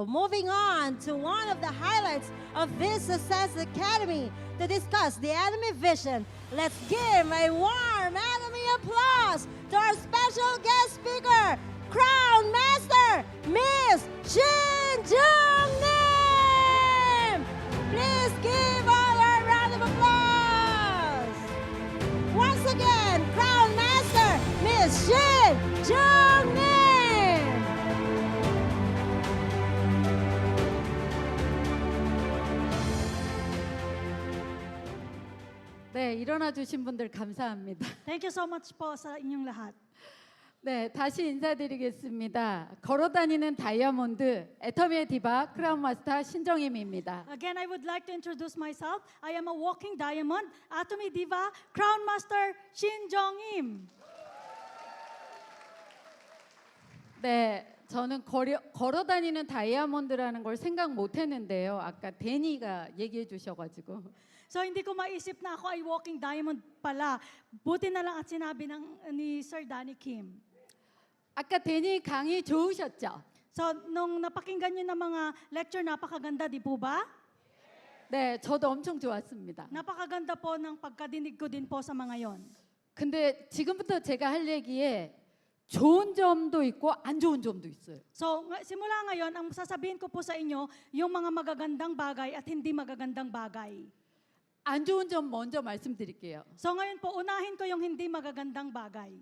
moving on to one of the highlights of this Success Academy to discuss the Academy vision. Let's give a warm Academy applause to our special guest speaker, Crown Master, Miss Shin Jung Nim. Please give all a round of applause. Once again, Crown Master, Miss Shin Jung Nim. 네, 일어나 주신 분들 감사합니다. Thank you so much po sa inyong lahat. 네, 다시 인사드리겠습니다. 걸어다니는 다이아몬드, 애터미의 디바, 크라운 마스터 신정임입니다. Again, I would like to introduce myself. I am a walking diamond, Atomy Diva, Crown Master Shin Jong-im. 네, 저는 걸어다니는 다이아몬드라는 걸 생각 못했는데요. 아까 데니가 얘기해 주셔가지고. So hindi ko maisip na ako ay walking diamond pala. Buti na lang at sinabi ni Sir Danny Kim. 아까 데니 강의 좋으셨죠? So nung napakinggan niyo ng mga lecture, napakaganda, di po ba? 네, 저도 엄청 좋았습니다. Napakaganda po ng pagkadinig ko din po sa mga yon. 근데 지금부터 제가 할 얘기에 좋은 점도 있고 안 좋은 점도 있어요. So simula ngayon, ang sasabihin ko po sa inyo, yung mga magagandang bagay at hindi magagandang bagay. 안 좋은 점 먼저 말씀드릴게요. So ngayon po, unahin ko yung hindi magagandang bagay.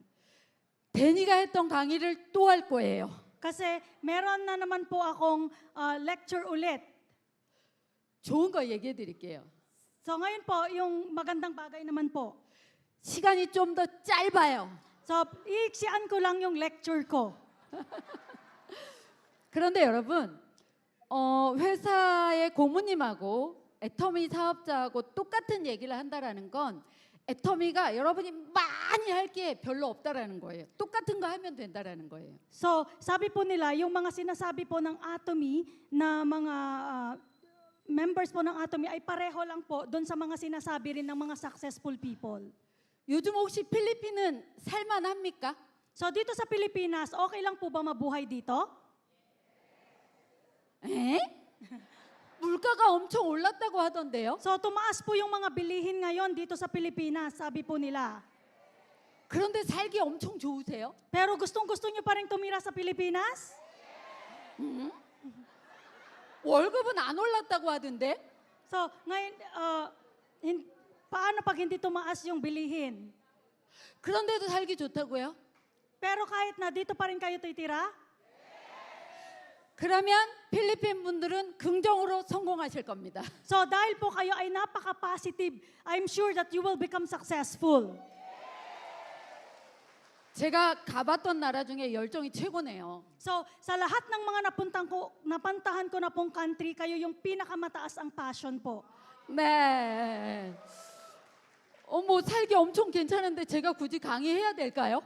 데니가 했던 강의를 또 할 거예요. Kasi meron na naman po akong lecture ulit. 좋은 거 얘기해 드릴게요. So ngayon po, yung magandang bagay naman po. 시간이 좀 더 짧아요. So iiksian ko lang yung lecture ko. 그런데 여러분, 회사의 고모님하고 애터미 사업자하고 똑같은 얘기를 한다라는 건 애터미가 여러분이 많이 할 게 별로 없다라는 거예요. 똑같은 거 하면 된다라는 거예요. So sabi po nila, yung mga sinasabi po ng Atomy na mga members po ng Atomy ay pareho lang po doon sa mga sinasabi rin ng mga successful people. 요즘 혹시 필리핀은 살만합니까? So dito sa Pilipinas, okay lang po ba mabuhay dito? 에? 물가가 엄청 올랐다고 하던데요. So tumaas po yung mga bilihin ngayon dito sa Pilipinas, sabi po nila. 그런데 살기 엄청 좋으세요? Pero gustong-gusto nyo pa rin tumira sa Pilipinas? 월급은 안 올랐다고 하던데. So ngayon, paano pag hindi tumaas yung bilihin? 그런데도 살기 좋다고요? Pero kahit na dito pa rin kayo titira? 그러면 필리핀 분들은 긍정으로 성공하실 겁니다. So dahil po kayo ay napaka-positive, I'm sure that you will become successful. 제가 가봤던 나라 중에 열정이 최고네요. So sa lahat ng mga napuntahan ko na pong country, kayo yung pinakamataas ang passion po. 네. 뭐 살기 엄청 괜찮은데 제가 굳이 강의해야 될까요?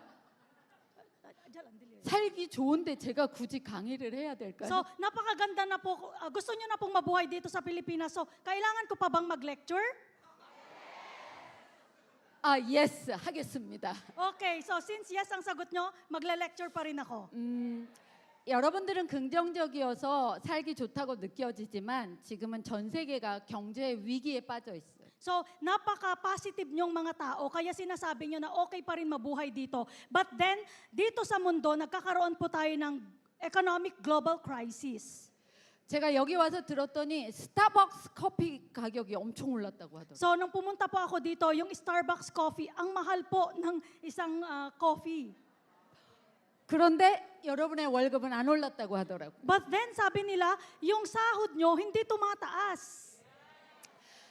살기 좋은데 제가 굳이 강의를 해야 될까요? So napakaganda na po, gusto nyo na pong mabuhay dito sa Pilipinas. So kailangan ko pa bang mag-lecture? yes, 하겠습니다. Okay, so since yes ang sagot nyo, magle-lecture pa rin ako. 여러분들은 긍정적이어서 살기 좋다고 느껴지지만 지금은 전 세계가 경제 위기에 빠져 있어요. So napaka-positive nyong mga tao, kaya sinasabi nyo na okay pa rin mabuhay dito. But then, dito sa mundo, nagkakaroon po tayo ng economic global crisis. 제가 여기 와서 들었더니 스타벅스 커피 가격이 엄청 올랐다고 하더라고요. So nung pumunta po ako dito, yung Starbucks coffee, ang mahal po ng isang coffee. 그런데 여러분의 월급은 안 올랐다고 하더라고요. But then, sabi nila, yung sahod nyo hindi tumataas.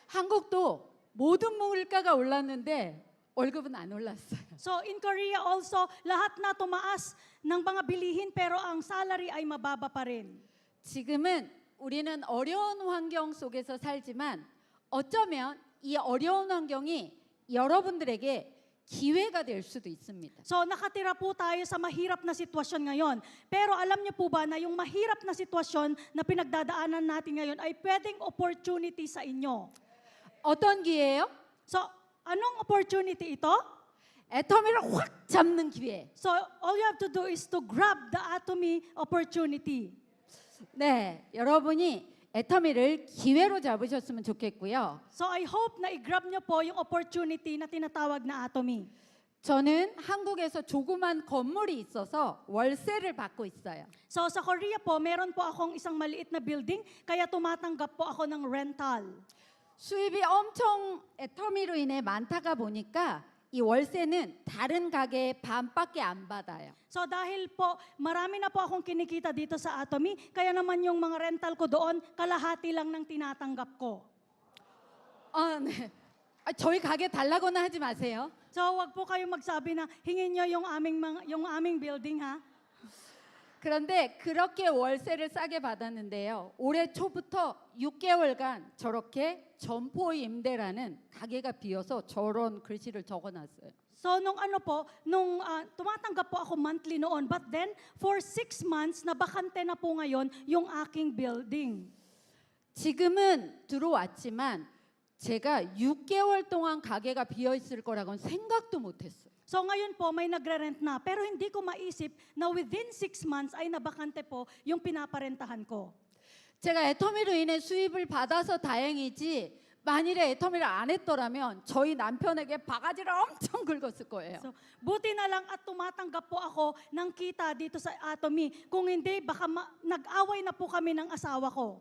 한국도 모든 물가가 올랐는데 월급은 안 올랐어요. So in Korea also, lahat na tumaas ng mga bilihin pero ang salary ay mababa pa rin. 지금은 우리는 어려운 환경 속에서 살지만 어쩌면 이 어려운 환경이 여러분들에게 기회가 될 수도 있습니다. So nakatira po tayo sa mahirap na sitwasyon ngayon. Pero alam niyo po ba na yung mahirap na sitwasyon na pinagdadaanan natin ngayon ay pwedeng opportunity sa inyo? 어떤 기회예요? So anong opportunity ito? 애터미를 확 잡는 기회. So all you have to do is to grab the Atomy opportunity. 네, 여러분이 애터미를 기회로 잡으셨으면 좋겠고요. So I hope na i-grab nyo po yung opportunity na tinatawag na atomy. 저는 한국에서 조그만 건물이 있어서 월세를 받고 있어요. So sa Korea po, meron po akong isang maliit na building, kaya tumatanggap po ako ng rental. 수입이 엄청 애터미로 인해 많다가 보니까 이 월세는 다른 가게의 반밖에 안 받아요. So dahil po, marami na po akong kinikita dito sa Atomy, kaya naman yung mga rental ko doon, kalahati lang ng tinatanggap ko. 네. 저희 가게 달라고는 하지 마세요. So wag po kayong magsabi na hingin nyo yung aming building ha. 그런데 그렇게 월세를 싸게 받았는데요. 올해 초부터 6개월간 저렇게 점포 임대라는 가게가 비어서 저런 글씨를 적어놨어요. So nung tumatanggap po ako monthly noon, but then for 6 months, nabakante na po ngayon yung aking building. 지금은 들어왔지만 제가 6개월 동안 가게가 비어 있을 거라고는 생각도 못했어요. So ngayon po may nagre-rent na, pero hindi ko maisip na within 6 months ay nabakante po yung pinaparentahan ko. 제가 애터미로 인해 수입을 받아서 다행이지 만일에 애터미를 안 했더라면 저희 남편에게 바가지를 엄청 긁었을 거예요. So, buti na lang at tumatanggap po ako ng kita dito sa Atomy. Kung hindi, baka nag-away na po kami ng asawa ko.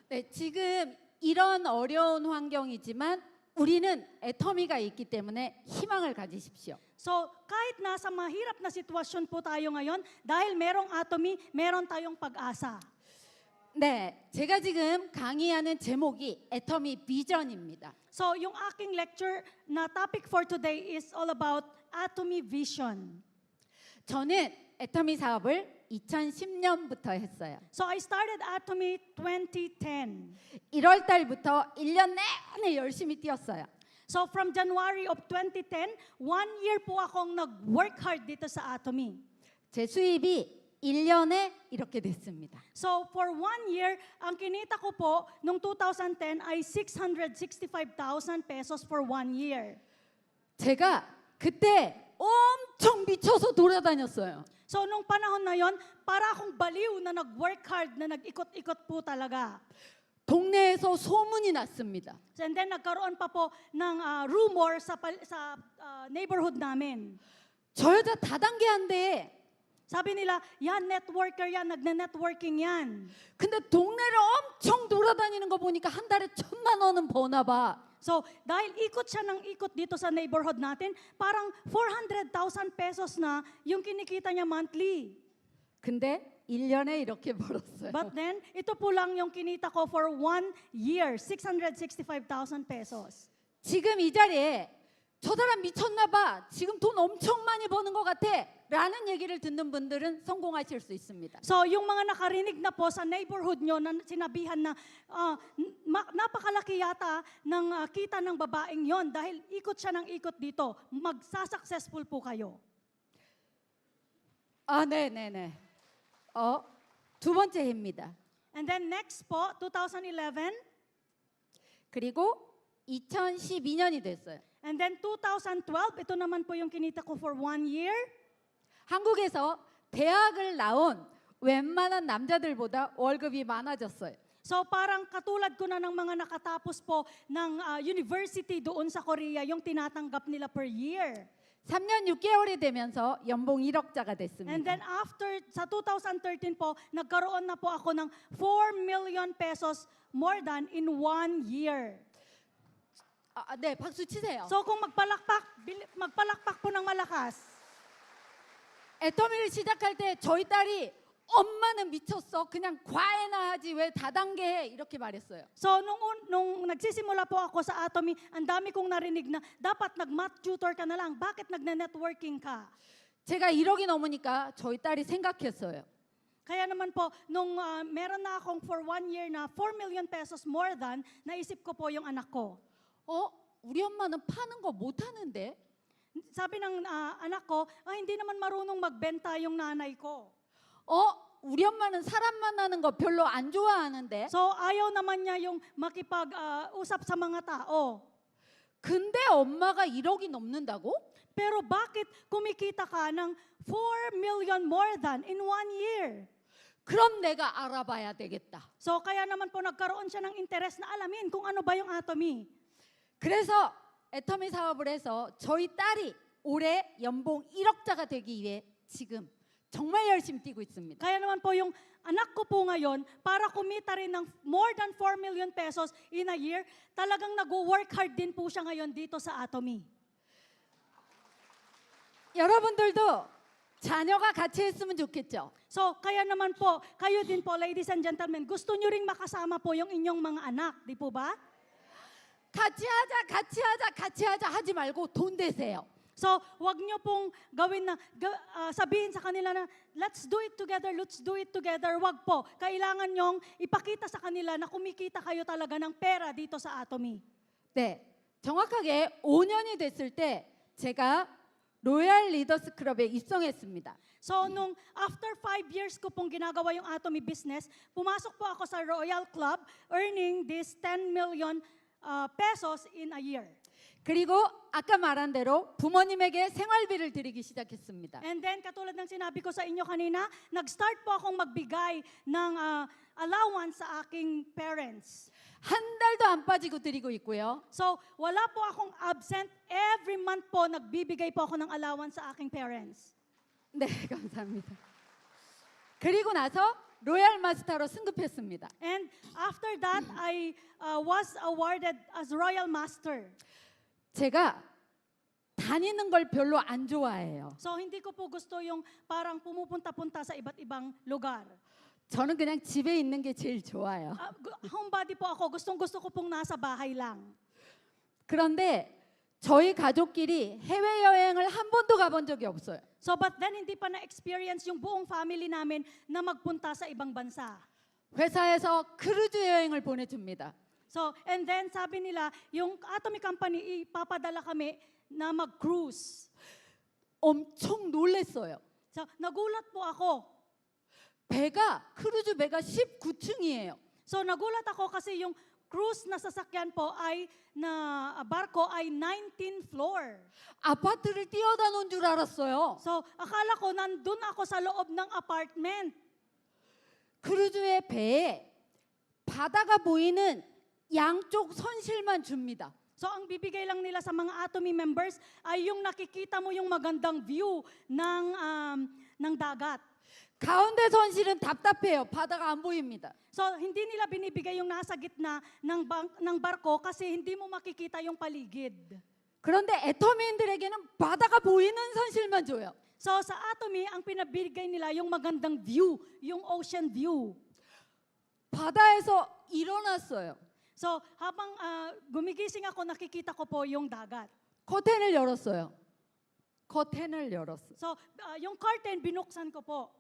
네, 지금 이런 어려운 환경이지만 우리는 애터미가 있기 때문에 희망을 가지십시오. So, kahit nasa mahirap na sitwasyon po tayo ngayon, dahil merong Atomy, meron tayong pag-asa. 네, 제가 지금 강의하는 제목이 애터미 비전입니다. So, yung aking lecture na topic for today is all about Atomy Vision. 저는 애터미 사업을 2010년부터 했어요. So, I started Atomy 2010. 1월 달부터 1년 내내 열심히 뛰었어요. So, from January of 2010, 1 year po akong nag-work hard dito sa Atomy. 제 수입이 1년에 이렇게 됐습니다. So for 1 year, ang kinita ko po nung 2010 ay 665,000 pesos for 1 year. 제가 그때 엄청 미쳐서 돌아다녔어요. So nung panahon na yon, para akong baliw na nag-work hard, na nag-ikot-ikot po talaga. 동네에서 소문이 났습니다. And then nagkaroon pa po ng rumor sa neighborhood namin. 저 여자 다단계한데 Sabi nila, yan, networker yan, nagne-networking yan. 근데 동네를 엄청 돌아다니는 거 보니까 한 달에 1,000만 원은 버나 봐. So, dahil ikot siya ng ikot dito sa neighborhood natin, parang 400,000 pesos na yung kinikita niya monthly. 근데 1년에 이렇게 벌었어요. But then, ito po lang yung kinita ko for 1 year, 665,000 pesos. 지금 이 자리에 저 사람 미쳤나 봐. 지금 돈 엄청 많이 버는 것 같아. 라는 얘기를 듣는 분들은 성공하실 수 있습니다. So, yung mga nakarinig na po sa neighborhood nyo na sinabihan na napakalaki yata ng kita ng babaeng yon dahil ikot siya ng ikot dito, magsasuccessful po kayo. 네네네. 두 번째 해입니다. And then next po, 2011, 그리고 2012년이 됐어요. and then 2012, ito naman po yung kinita ko for 1 year. 한국에서 대학을 나온 웬만한 남자들보다 월급이 많아졌어요. So parang katulad ko na ng mga nakatapos po ng university doon sa Korea, yung tinatanggap nila per year. 3년 6개월이 되면서 연봉 1억자가 And 됐습니다. then after, sa 2013 po, nagkaroon na po ako ng 4 million pesos more than in 1 year. 네, 박수 치세요. So kung magpalakpak po ng malakas. 애터미를 시작할 때 저희 딸이 엄마는 미쳤어. 그냥 과외나 하지 왜 다단계 해? 이렇게 말했어요. So nung nagsisimula po ako sa Atomy, ang dami kong narinig na dapat nag-math tutor ka na lang. Bakit nagne-networking ka? 제가 1억이 넘으니까 저희 딸이 생각했어요. Kaya naman po, nung meron na akong for 1 year na 4 million pesos more than, naisip ko po yung anak ko. 우리 엄마는 파는 거 못 하는데? Sabi ng anak ko, hindi naman marunong magbenta yung nanay ko. 우리 엄마는 사람 만나는 거 별로 안 좋아하는데? So ayaw naman niya yung makipag-usap sa mga tao. 근데 엄마가 1억이 넘는다고? Pero bakit kumikita ka ng 4 million more than in 1 year? 그럼 내가 알아봐야 되겠다. So kaya naman po nagkaroon siya ng interes na alamin kung ano ba yung atomy. 그래서 애터미 사업을 해서 저희 딸이 올해 연봉 1억자가 되기 위해 지금 정말 열심히 뛰고 있습니다. Kaya naman po yung anak ko po ngayon, para kumita rin ng more than 4 million pesos in a year, talagang nag-work hard din po siya ngayon dito sa Atomy. 여러분들도 자녀가 같이 했으면 좋겠죠. So, kaya naman po, kayo din po, ladies and gentlemen, gusto nyo ring makasama po yung inyong mga anak, di po ba? 같이 하자 하지 말고 돈 대세요. So, wag nyo pong gawin na, sabihin sa kanila na, let's do it together. Wag po. Kailangan nyong ipakita sa kanila na kumikita kayo talaga ng pera dito sa Atomy. 네, 정확하게 5년이 됐을 때 제가 로얄 리더스 클럽에 입성했습니다. So, nung after 5 years ko pong ginagawa yung Atomy business, pumasok po ako sa Royal Club, earning this 10 million pesos in a year. 그리고 아까 말한 대로 부모님에게 생활비를 드리기 시작했습니다. And then, katulad ng sinabi ko sa inyo kanina, nag-start po akong magbigay ng allowance sa aking parents. 한 달도 안 빠지고 드리고 있고요. So, wala po akong absent. Every month po, nagbibigay po ako ng allowance sa aking parents. 네, 감사합니다. 그리고 나서 로얄 마스터로 승급했습니다. And after that, I was awarded as Royal Master. 제가 다니는 걸 별로 안 좋아해요. So, hindi ko po gusto yung parang pumupunta-punta sa iba't ibang lugar. 저는 그냥 집에 있는 게 제일 좋아요. Homebody po ako. Gustong-gusto ko pong nasa bahay lang. 그런데 저희 가족끼리 해외여행을 한 번도 가본 적이 없어요. So, but then hindi pa na-experience yung buong family namin na magpunta sa ibang bansa. 회사에서 크루즈 여행을 보내줍니다. So, and then sabi nila, yung Atomy Company, ipapadala kami na mag-cruise. 엄청 놀랐어요. So, nagulat po ako. 크루즈 배가 19층이에요. So, nagulat ako kasi yung cruise na sasakyan po ay, na barko ay 19th floor. 아파트를 뛰어다 놓은 줄 알았어요. So, akala ko nandun ako sa loob ng apartment. 크루즈의 배에 바다가 보이는 양쪽 선실만 줍니다. So, ang bibigay lang nila sa mga Atomy members ay yung nakikita mo yung magandang view ng dagat. 가운데 선실은 답답해요. 바다가 안 보입니다. So, hindi nila binibigay yung nasa gitna ng barko kasi hindi mo makikita yung paligid. 그런데 애터미인들에게는 바다가 보이는 선실만 줘요. So, sa Atomy, ang pinabigay nila yung magandang view, yung ocean view. 바다에서 일어났어요. So, habang gumigising ako, nakikita ko po yung dagat. 커튼을 열었어요. 커튼을 열었어요. So, yung curtain, binuksan ko po.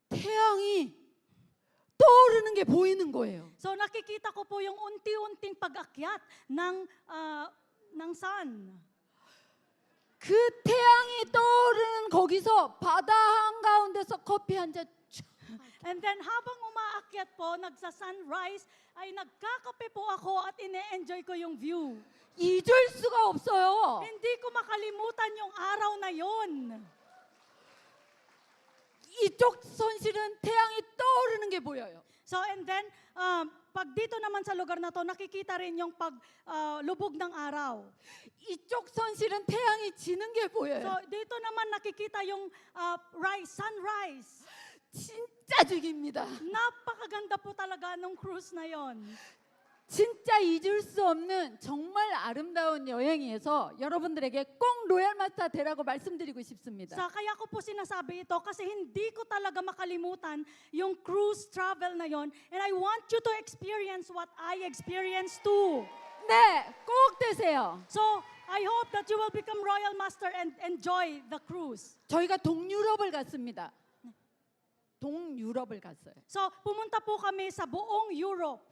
태양이 떠오르는 게 보이는 거예요. So, nakikita ko po yung unti-unting pag-akyat ng sun. 그 태양이 떠오르는 거기서 바다 한가운데서 커피 한 잔. And then habang umaakyat po, nagsa-sunrise, ay nagkakape po ako at ine-enjoy ko yung view. 잊을 수가 없어요. Hindi ko makalimutan yung araw na yon. 이쪽 선실은 태양이 떠오르는 게 보여요. So and then, pag dito naman sa lugar na to, nakikita rin yung paglubog ng araw. 이쪽 선실은 태양이 지는 게 So 보여요. dito naman nakikita yung sunrise. 진짜 죽입니다. Napakaganda po talaga nung cruise na yon. 진짜 잊을 수 없는 정말 아름다운 여행이어서 여러분들에게 꼭 로얄 마스터 되라고 말씀드리고 싶습니다. So kaya ko po sinasabi ito kasi hindi ko talaga makalimutan yung cruise travel na yon. And I want you to experience what I experienced too. 네, 꼭 되세요. So I hope that you will become Royal Master and enjoy the cruise. 저희가 동유럽을 갔습니다. 동유럽을 갔어요. So pumunta po kami sa buong Europe.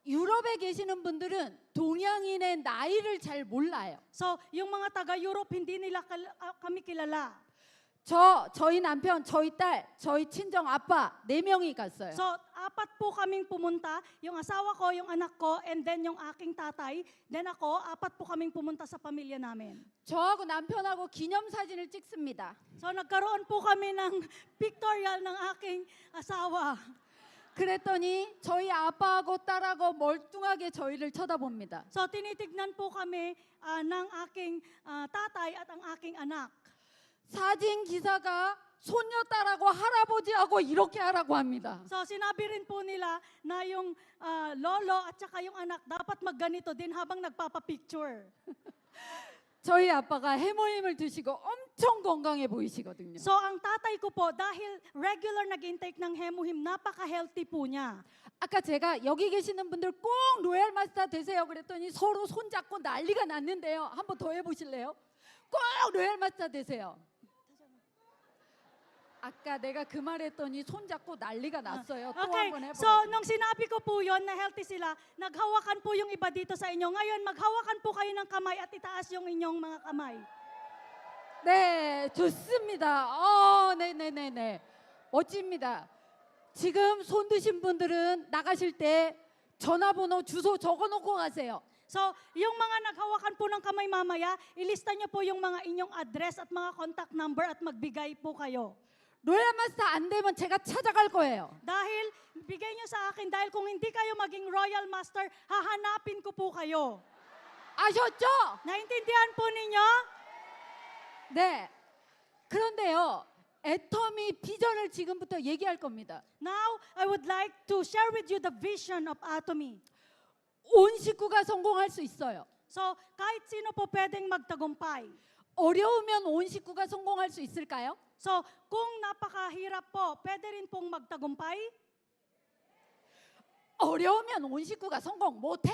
유럽에 계시는 분들은 동양인의 나이를 잘 몰라요. So yung mga taga-Europe, hindi nila kami kilala. 저희 남편, 저희 딸, 저희 친정 아빠 4명이 갔어요. So, apat po kaming pumunta, yung asawa ko, yung anak ko, and then yung aking tatay. Then ako, apat po kaming pumunta sa pamilya namin. 저하고 남편하고 기념사진을 찍습니다. So, nagkaroon po kami ng pictorial ng aking asawa. 그랬더니 저희 아빠하고 딸하고 멀뚱하게 저희를 쳐다봅니다. So, tinitignan po kami ng aking tatay at ang aking anak. 사진 기사가 손녀 딸하고 할아버지하고 이렇게 하라고 합니다. So, sinabi rin po nila na yung lolo at saka yung anak dapat magganito din habang nagpapapicture. 저희 아빠가 해모임을 드시고 엄청 건강해 보이시거든요. So, ang tatay ko po, dahil regular nag-intake ng hemohim, napaka-healthy po niya. 아까 제가 여기 계시는 분들 꼭 로얄 마스터 되세요 그랬더니 서로 손잡고 난리가 났는데요. 한번 더 해보실래요? 꼭 로얄 마스터 되세요. 아까 내가 그 말했더니 손잡고 난리가 났어요. 또 Okay, 한번 so 해보라고. nung sinabi ko po yon na healthy sila, naghawakan po yung iba dito sa inyo. Ngayon, maghawakan po kayo ng kamay at itaas yung inyong mga kamay. 네, 좋습니다. 네네네네. 멋집니다. 지금 손 드신 분들은 나가실 때 전화번호 주소 적어놓고 가세요. So, yung mga naghawakan po ng kamay mamaya, ilista nyo po yung mga inyong address at mga contact number at magbigay po kayo. 로얄 마스터 안 되면 제가 찾아갈 거예요. Dahil, bigay nyo sa akin, dahil kung hindi kayo maging Royal Master, hahanapin ko po kayo. 아셨죠? Naintindihan po ninyo? 네. 그런데요, 애터미 비전을 지금부터 얘기할 겁니다. Now, I would like to share with you the vision of Atomy. 온 식구가 성공할 수 있어요. So, kahit sino po pwedeng magtagumpay. 어려우면 온 식구가 성공할 수 있을까요? So, kung napakahirap po, pwede rin pong magtagumpay. 어려우면 온 식구가 성공 못해.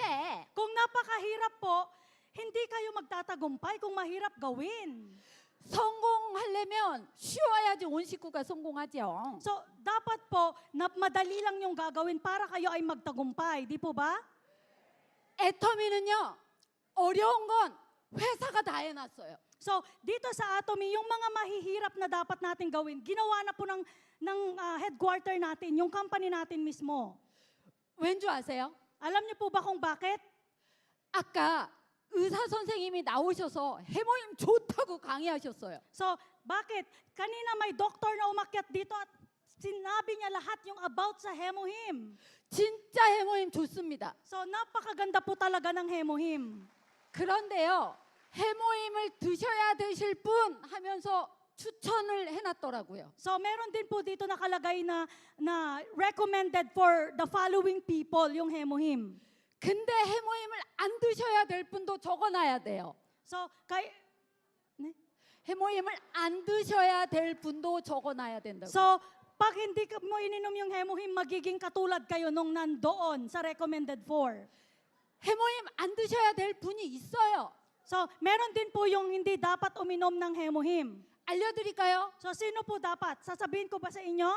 Kung napakahirap po, hindi kayo magtatagumpay kung mahirap gawin. 성공하려면 쉬워야지 온 식구가 성공하죠. So, dapat po, na madali lang yung gagawin para kayo ay magtagumpay. Di po ba? 애터미는요, 어려운 건 회사가 다 해놨어요. So, dito sa Atomy, yung mga mahihirap na dapat natin gawin, ginawa na po ng headquarter natin, yung company natin mismo. 왠 줄 아세요? Alam niyo po ba kung bakit? 아까 의사 선생님이 나오셔서 해모임 좋다고 강의하셨어요. So, bakit? Kanina may doktor na umakyat dito at sinabi niya lahat yung about sa hemohim. 진짜 해모임 좋습니다. So, napakaganda po talaga ng hemohim. 그런데요, 해모임을 드셔야 되실 분 하면서 추천을 해놨더라고요. So, meron din po dito nakalagay na recommended for the following people yung hemohim. 근데 해모임을 안 드셔야 될 분도 적어놔야 돼요. So, 네? 해모임을 안 드셔야 될 분도 적어놔야 된다고. So, pag hindi mo ininom yung hemohim, magiging katulad kayo nung nandoon sa recommended for. 해모임 안 드셔야 될 분이 있어요. So, meron din po yung hindi dapat uminom ng hemohim. 알려드릴까요? So, sino po dapat? Sasabihin ko ba sa inyo?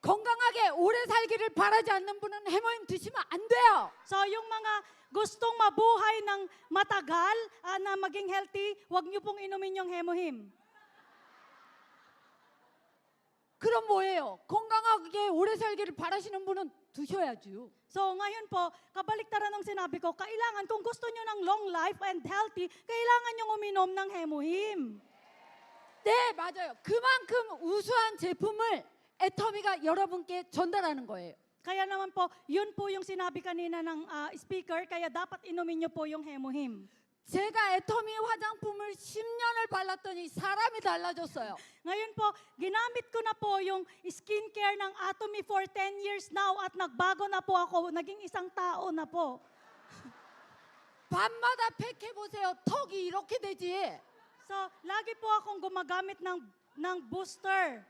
건강하게 오래 살기를 바라지 않는 분은 해모임 드시면 안 돼요. So, yung mga gustong mabuhay ng matagal, na maging healthy, huwag niyo pong inumin yung hemohim. 그럼 뭐예요? 건강하게 오래 살기를 바라시는 분은 드셔야죠. So, ngayon po, kabaliktaran ng sinabi ko, kailangan, kung gusto niyo ng long life and healthy, kailangan niyong uminom ng hemohim. 네, 맞아요. 그만큼 우수한 제품을 애터미가 여러분께 전달하는 거예요. Kaya naman po, yun po yung sinabi kanina ng speaker, kaya dapat inumin niyo po yung hemohim. 제가 애터미 화장품을 10년을 발랐더니 사람이 달라졌어요. Ngayon po, ginamit ko na po yung skincare ng Atomy for 10 years now at nagbago na po ako, naging isang tao na po. 밤마다 팩해보세요. 턱이 이렇게 되지. So, lagi po akong gumagamit ng booster.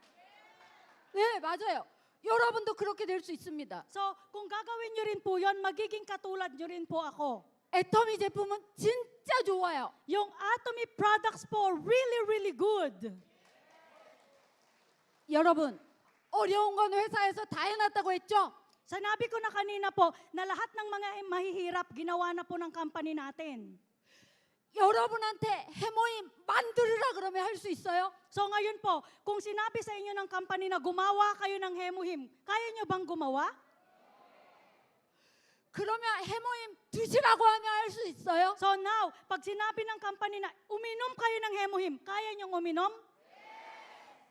네, 맞아요. 여러분도 그렇게 될 수 있습니다. So, kung gagawin nyo rin po yon, magiging katulad nyo rin po ako. 애터미 제품은 진짜 좋아요. Yung Atomy products po, really, really good. 여러분, 어려운 건 회사에서 다 해놨다고 했죠? Sanabi ko na kanina po, na lahat ng mga mahihirap, ginawa na po ng company natin. 여러분한테 해모임 만들으라 그러면 할 수 있어요? So ngayon po, kung sinabi sa inyo ng company na gumawa kayo ng hemuhim, kaya nyo bang gumawa? 그러면 해모임 드시라고 하면 할 수 있어요? So now, pag sinabi ng company na uminom kayo ng hemuhim, kaya nyong uminom?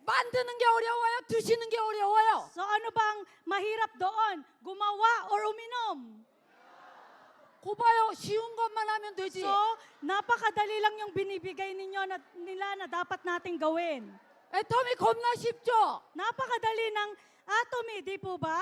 만드는 게 어려워요? 드시는 게 어려워요? So ano bang mahirap doon? Gumawa or uminom? 고봐요. 쉬운 것만 하면 되지. So, napakadali lang yung binibigay nila na dapat nating gawin. 애터미 겁나 쉽죠? Napakadali ng atomy, di po ba?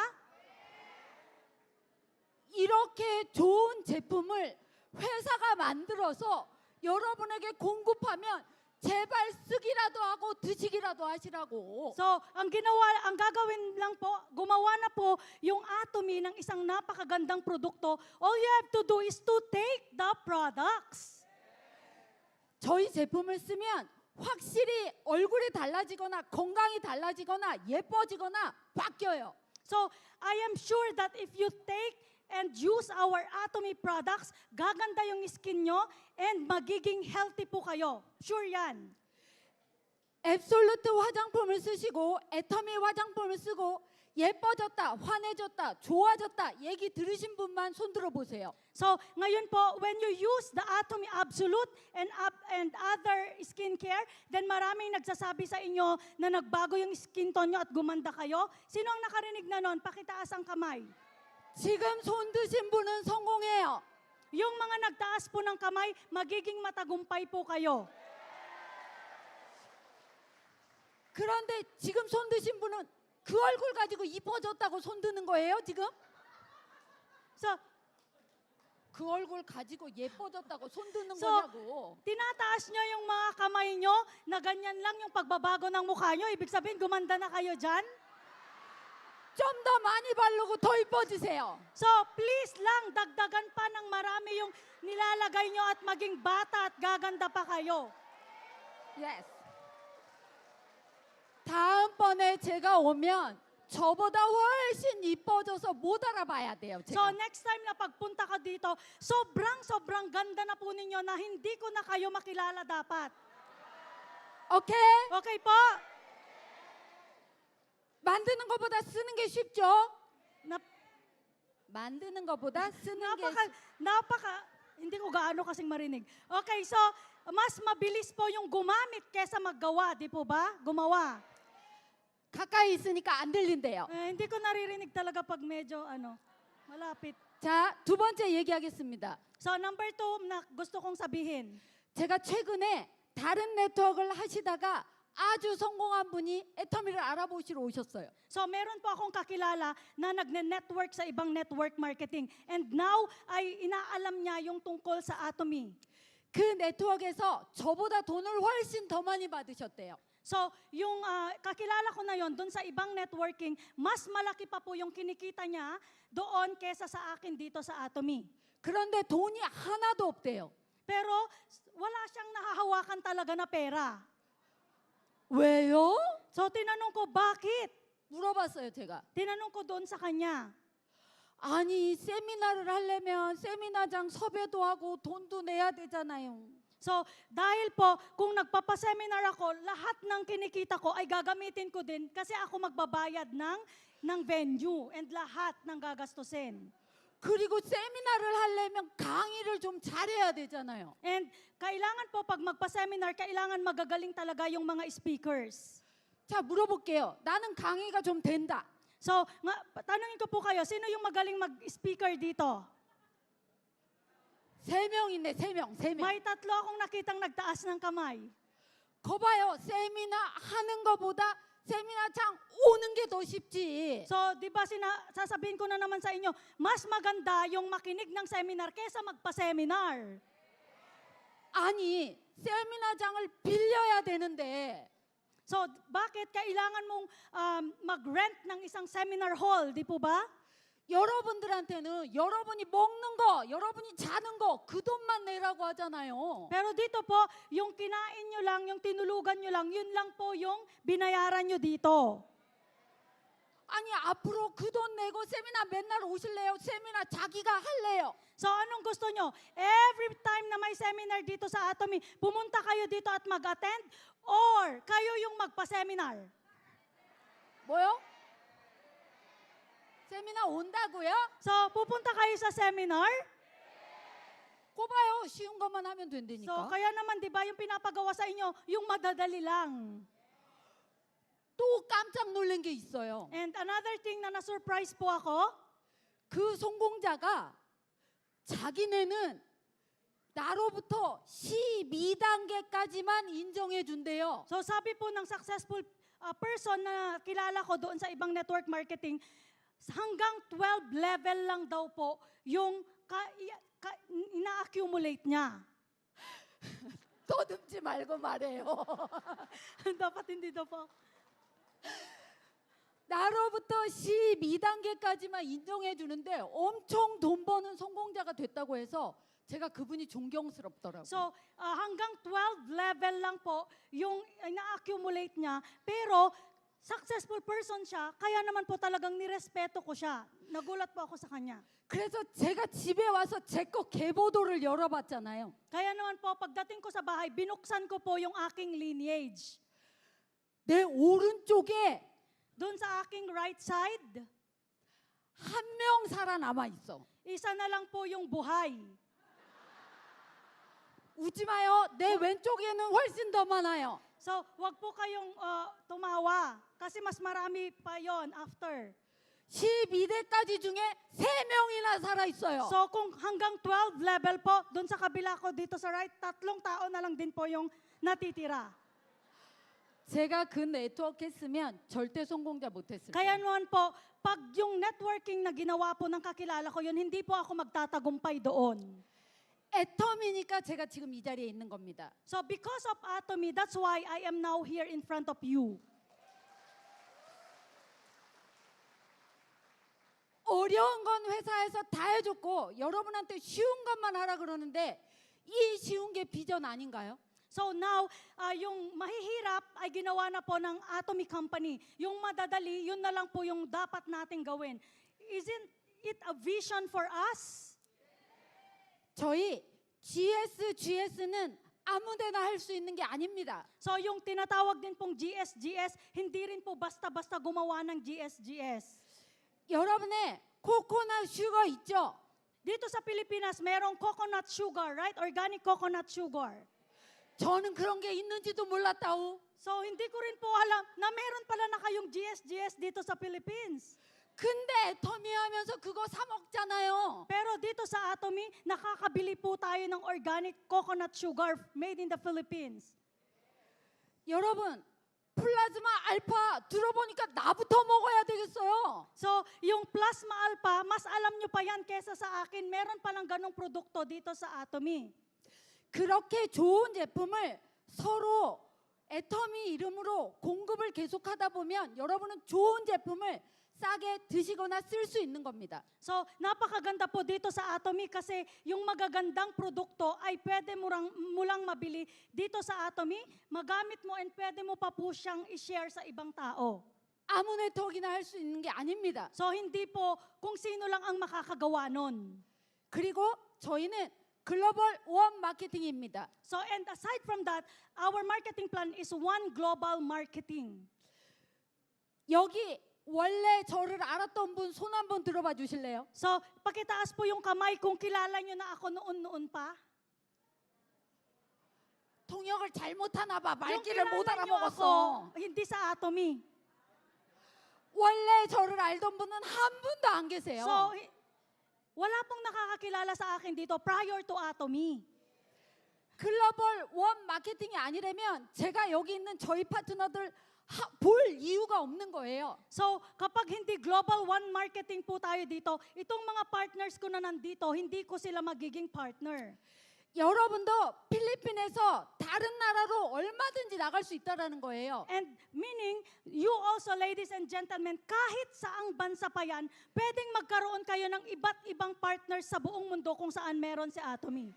이렇게 좋은 제품을 회사가 만들어서 여러분에게 공급하면 제발 쓰기라도 하고 드시기라도 하시라고. So, ang gagawin lang po, gumawa na po yung atomy ng isang napakagandang produkto. All you have to do is to take the products. 저희 제품을 쓰면 확실히 얼굴이 달라지거나 건강이 달라지거나 예뻐지거나 바뀌어요. So, I am sure that if you take and use our Atomy products, gaganda yung skin nyo and magiging healthy po kayo. Sure yan. 앱솔루트 화장품을 쓰시고 애터미 화장품을 쓰고 예뻐졌다, 환해졌다, 좋아졌다 얘기 들으신 분만 손 들어 보세요. So, ngayon po, when you use the Atomy Absolute and other skincare, then maraming nagsasabi sa inyo na nagbago yung skin tone nyo at gumanda kayo. Sino ang nakarinig na nun? Pakitaas ang kamay. 지금 손 드신 분은 성공해요. Yung mga nagtaas po ng kamay, magiging matagumpay po kayo. 그런데 지금 손 드신 분은 그 얼굴 가지고 이뻐졌다고 손 드는 거예요, 지금? So, 그 얼굴 가지고 예뻐졌다고 손 드는 So, 거냐고. tinataas nyo yung mga kamay nyo na ganyan lang yung pagbabago ng mukha nyo. Ibig sabihin, gumanda na kayo dyan. 좀 더 많이 바르고 더 이뻐지세요. So, please lang, dagdagan pa ng marami yung nilalagay nyo at maging bata at gaganda pa kayo. Yes. 다음번에 제가 오면 저보다 훨씬 이뻐져서 못 알아봐야 돼요. So, 제가. next time na pagpunta ka dito, sobrang ganda na po ninyo na hindi ko na kayo makilala dapat. 오케이? Okay po? 만드는 것보다 쓰는 게 쉽죠? Na, 만드는 것보다 쓰는 게 hindi ko gaano kasing marinig. Okay, so, mas mabilis po yung gumamit kesa maggawa, di po ba? Gumawa. 가까이 있으니까 안 들린대요. Hindi ko naririnig talaga pag medyo, malapit. 자, 두 번째 얘기하겠습니다. So, number 2 na gusto kong sabihin. 제가 최근에 다른 네트워크를 하시다가 아주 성공한 분이 애터미를 알아보시러 오셨어요. So, meron po akong kakilala na nagne-network sa ibang network marketing. And now, ay inaalam niya yung tungkol sa Atomy. 그 네트워크에서 저보다 돈을 훨씬 더 많이 받으셨대요. So, yung kakilala ko na yon doon sa ibang networking, mas malaki pa po yung kinikita niya doon kesa sa akin dito sa Atomy. 그런데 돈이 하나도 없대요. Pero wala siyang nahahawakan talaga na pera. 왜요? So, tinanong ko, bakit? 물어봤어요, 제가. Tinanong ko doon sa kanya. 아니, 세미나를 하려면 세미나장 섭외도 하고 돈도 내야 되잖아요. So, dahil po, kung nagpapaseminar ako, lahat ng kinikita ko ay gagamitin ko din kasi ako magbabayad ng venue and lahat ng gagastusin. 그리고 세미나를 하려면 강의를 좀 잘해야 되잖아요. And kailangan po pag magpa-seminar, kailangan magagaling talaga yung mga speakers. 자, 물어볼게요. 나는 강의가 좀 된다. So, tanungin ko po kayo, sino yung magaling mag-speaker dito? 3명 있네, 3명. May 3 akong nakitang nagtaas ng kamay. 거봐요. 세미나 하는 거보다 세미나장 오는 게 더 쉽지. So, di ba sasabihin ko na naman sa inyo, mas maganda yung makinig ng seminar kesa magpa-seminar. 아니, 세미나장을 빌려야 되는데 So, bakit kailangan mong mag-rent ng isang seminar hall, di po ba? 여러분들한테는 여러분이 먹는 거, 여러분이 자는 거 그 돈만 내라고 하잖아요. Pero dito po, yung kinain nyo lang, yung tinulugan nyo lang, yun lang po yung binayaran nyo dito. 아니 앞으로 그 돈 내고 세미나 맨날 오실래요? 세미나 자기가 할래요. So anong gusto nyo? Every time na may seminar dito sa Atomy, pumunta kayo dito at mag-attend or kayo yung magpa-seminar? 뭐요? 세미나 온다고요? So pupunta kayo sa seminar? 거 봐요. 쉬운 것만 하면 So 된다니까. kaya naman 'di ba yung pinapagawa sa inyo, yung madadali lang. 또 깜짝 놀란 게 있어요. And another thing na na-surprise po ako, 그 성공자가 자기네는 나로부터 12단계까지만 인정해 준대요. so sabi po ng successful person na kilala ko doon sa ibang network marketing, hanggang 12 level lang daw po yung ina-accumulate niya. 떠듬지 말고 말해요. Dapat hindi daw po. 나로부터 12단계까지만 인정해 주는데 엄청 돈 버는 성공자가 됐다고 해서 제가 그분이 존경스럽더라고요. So hanggang 12 level lang po yung ina-accumulate niya, pero successful person siya, kaya naman po talagang nirespeto ko siya. Nagulat po ako sa kanya. 그래서 제가 집에 와서 제 거 계보도를 열어봤잖아요. Kaya naman po, pagdating ko sa bahay, binuksan ko po yung aking lineage. 내 오른쪽에 Doon sa aking right side, 한 명 살아남아 있어. isa na lang po yung buhay. 웃지 마요. 내 왼쪽에는 훨씬 더 많아요. So, wag po kayong tumawa kasi mas marami pa yon after. 12대까지 중에 3명이나 살아 있어요. So, kung hanggang 12 level po, doon sa kabila ko dito sa right, 3 tao na lang din po yung natitira. 제가 그 네트워크 했으면 절대 성공자 못했을 Kaya 거예요. naman po, pag yung networking na ginawa po ng kakilala ko yun, hindi po ako magtatagumpay doon. 애텀이니까 제가 지금 이 자리에 있는 겁니다. So because of Atomy, that's why I am now here in front of you. 어려운 건 회사에서 다 해줬고 여러분한테 쉬운 것만 하라 그러는데 이 쉬운 게 비전 아닌가요? So now, yung mahihirap ay ginawa na po ng Atomy Company. Yung madadali, yun na lang po yung dapat nating gawin. Isn't it a vision for us? 저희 GS는 아무데나 할 수 있는 게 아닙니다. So yung tinatawag din pong GS, hindi rin po basta-basta gumawa ng GS. 여러분의 코코넛 슈거 있죠? Dito sa Pilipinas, merong coconut sugar, right? Organic coconut sugar. 저는 그런 게 있는지도 몰랐다우. So hindi ko rin po alam na meron pala na kayong GS dito sa Philippines. 근데 애터미 하면서 그거 사 먹잖아요. Pero dito sa Atomy, nakakabili po tayo ng organic coconut sugar made in the Philippines. 여러분, 플라즈마 알파 들어보니까 나부터 먹어야 되겠어요. So, yung plasma alpha, mas alam nyo pa yan kesa sa akin. Meron palang ganong produkto dito sa Atomy. 그렇게 좋은 제품을 서로 애터미 이름으로 공급을 계속하다 보면 여러분은 좋은 제품을 싸게 드시거나 쓸 수 있는 겁니다. So, napakaganda po dito sa Atomy kasi yung magagandang produkto ay pwede mo lang mabili dito sa Atomy, magamit mo and pwede mo pa po siyang i-share sa ibang tao. 아무 네트워크나 할 수 있는 게 아닙니다. So, hindi po kung sino lang ang makakagawa nun. 그리고 저희는 글로벌 원 마케팅입니다. So, and aside from that, our marketing plan is one global marketing. 여기 원래 저를 알았던 분 손 한번 들어봐 주실래요? So, pakitaas po yung kamay kung kilala nyo na ako noon pa. 통역을 잘못하나 봐. Yung 말귀를 못 kilala nyo ako, 알아먹었어. hindi sa Atomy. 원래 저를 알던 분은 한 분도 안 계세요. So, wala pong nakakakilala sa akin dito prior to Atomy. 글로벌 원 마케팅이 아니라면 제가 여기 있는 저희 파트너들 볼 이유가 없는 거예요. So, kapag hindi global one marketing po tayo dito, itong mga partners ko na nandito, hindi ko sila magiging partner. 여러분도 필리핀에서 다른 나라로 얼마든지 나갈 수 있다라는 거예요. And meaning, you also, ladies and gentlemen, kahit saang bansa pa yan, pwedeng magkaroon kayo ng iba't ibang partners sa buong mundo kung saan meron si Atomy.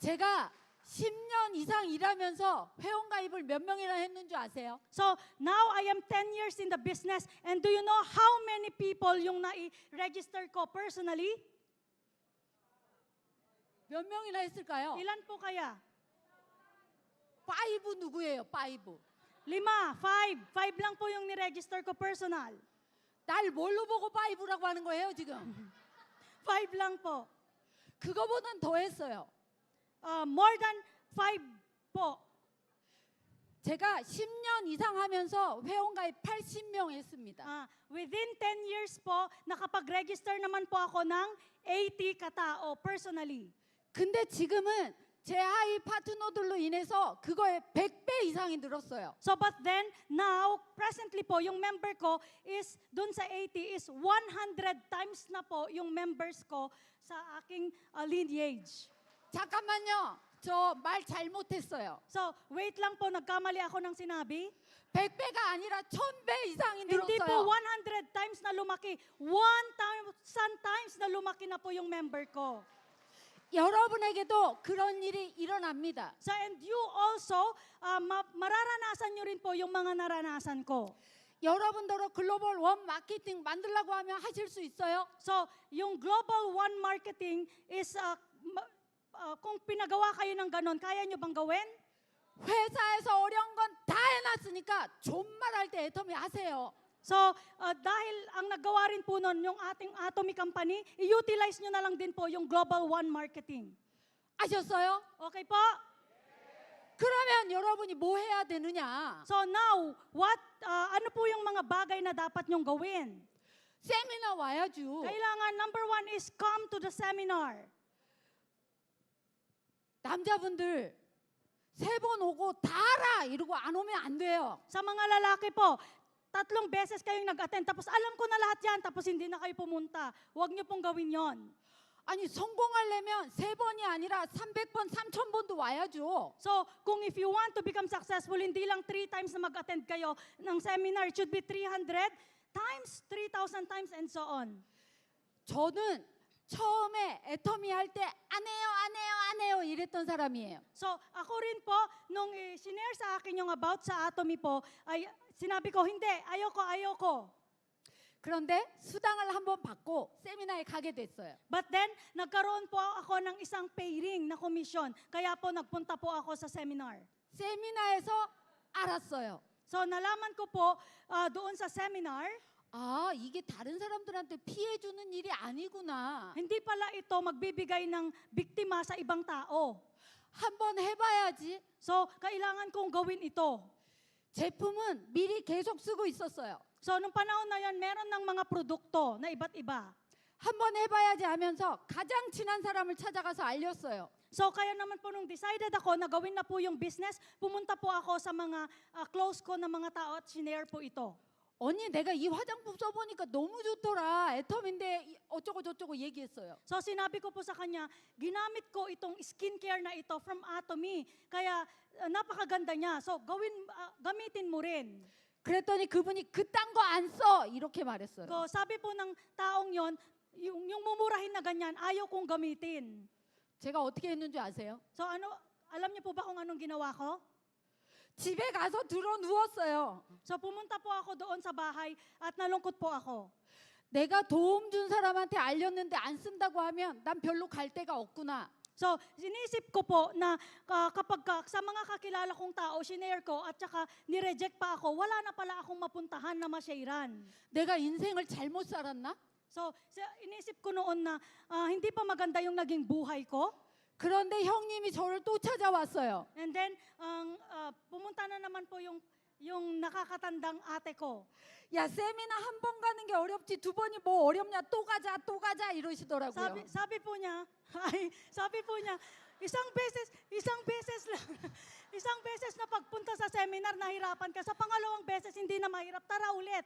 제가 10년 이상 일하면서 회원가입을 몇 명이나 했는 줄 아세요? So now I am 10 years in the business and do you know how many people yung nai-register ko personally? 몇 명이나 했을까요? Ilan po kaya? 5 누구예요? 5. 5 lang po yung ni-register ko personal. 날 뭘로 보고 5라고 하는 거예요 지금? 5 lang po. 그거보단 더 했어요. More than 5 po. 제가 10년 이상 하면서 회원가입 80명 했습니다. Within 10 years po, nakapag-register naman po ako ng 80 katao personally. 근데 지금은 제 하위 파트너들로 인해서 그거의 100배 이상이 늘었어요. So but then, now, presently po, yung member ko is, dun sa 80 is 100 times na po yung members ko sa aking lineage. 잠깐만요. 저 말 잘못했어요. So, wait lang po, nagkamali ako ng sinabi. 100배가 아니라 1000배 이상이 Hindi po 늘었어요. 100 times na lumaki. 1,000 times na lumaki na po yung member ko. 여러분에게도 그런 일이 일어납니다. So, and you also, mararanasan nyo rin po yung mga naranasan ko. 여러분들도 글로벌 원 마케팅 만들려고 하면 하실 수 있어요? So, yung Global One Marketing is, kung pinagawa kayo ng ganon, kaya nyo bang gawin? 회사에서 어려운 건 다 해놨으니까 존말 할 때 애터미 하세요. So, dahil ang nagawa rin po nun, yung ating Atomy Company, i-utilize nyo na lang din po yung Global One Marketing. 아셨어요? Okay po? 그러면 여러분이 뭐 해야 되느냐? So now, ano po yung mga bagay na dapat nyong gawin? 세미나 와야죠. Kailangan, number 1 is come to the seminar. 남자분들 3번 오고 다 알아 이러고 안 오면 안 돼요. Sa mga lalaki po, 3 beses kayong nag-attend, tapos alam ko na lahat yan, tapos hindi na kayo pumunta. Huwag nyo pong gawin yon. 아니 성공하려면 3번이 아니라 300번, 3000번도 와야죠. So, kung if you want to become successful, hindi lang 3 times na mag-attend kayo ng seminar, it should be 300 times, 3,000 times, and so on. 저는 처음에 애터미 할 때 안 해요 이랬던 사람이에요. So, ako rin po, nung sinare sa akin yung about sa Atomy po, ay sinabi ko, hindi, ayoko. 그런데 수당을 한번 받고 세미나에 가게 됐어요. But then, nagkaroon po ako ng isang paying na komisyon. Kaya po, nagpunta po ako sa seminar. 세미나에서 알았어요. So, nalaman ko po doon sa seminar, 아, 이게 다른 사람들한테 피해 주는 일이 아니구나. hindi pala ito magbibigay ng biktima sa ibang tao. 한번 해봐야지. So, kailangan kong gawin ito. 제품은 미리 계속 쓰고 있었어요. So, nung panahon na yan, meron ng mga produkto na iba't iba. 한번 해봐야지 하면서 가장 친한 사람을 찾아가서 알렸어요. So, kaya naman po nung decided ako na gawin na po yung business, pumunta po ako sa mga close ko na mga tao at sinare po ito. 언니 내가 이 화장품 써보니까 너무 좋더라. 애텀인데 어쩌고 저쩌고 얘기했어요. So, sinabi ko po sa kanya, ginamit ko itong skincare na ito from Atomy. Kaya, napakaganda niya. So, gamitin mo rin. 그랬더니 그분이 그딴 거 안 써. 이렇게 말했어요. So, sabi po ng taong yon, yung mumurahin na ganyan, ayaw kong gamitin. 제가 어떻게 했는지 아세요? So, alam niyo po ba kung anong ginawa ko? 집에 가서 들어 누웠어요. So, pumunta po ako doon sa bahay at nalungkot po ako. 내가 도움 준 사람한테 알렸는데 안 쓴다고 하면 난 별로 갈 데가 없구나. So, sinisip ko po na kapag sa mga kakilala kong tao, sinare ko at saka nireject pa ako, wala na pala akong mapuntahan na masyaran. 내가 인생을 잘못 살았나? So, inisip ko noon na hindi pa maganda yung naging buhay ko. 그런데 형님이 저를 또 찾아왔어요. And then, pumunta na naman po yung nakakatandang ate ko. 야, 세미나 한 번 가는 게 어렵지 두 번이 뭐 어렵냐? 또 가자 이러시더라고요. Sabi po niya, isang beses na pagpunta sa seminar, nahirapan ka. Sa pangalawang beses, hindi na mahirap. Tara ulit.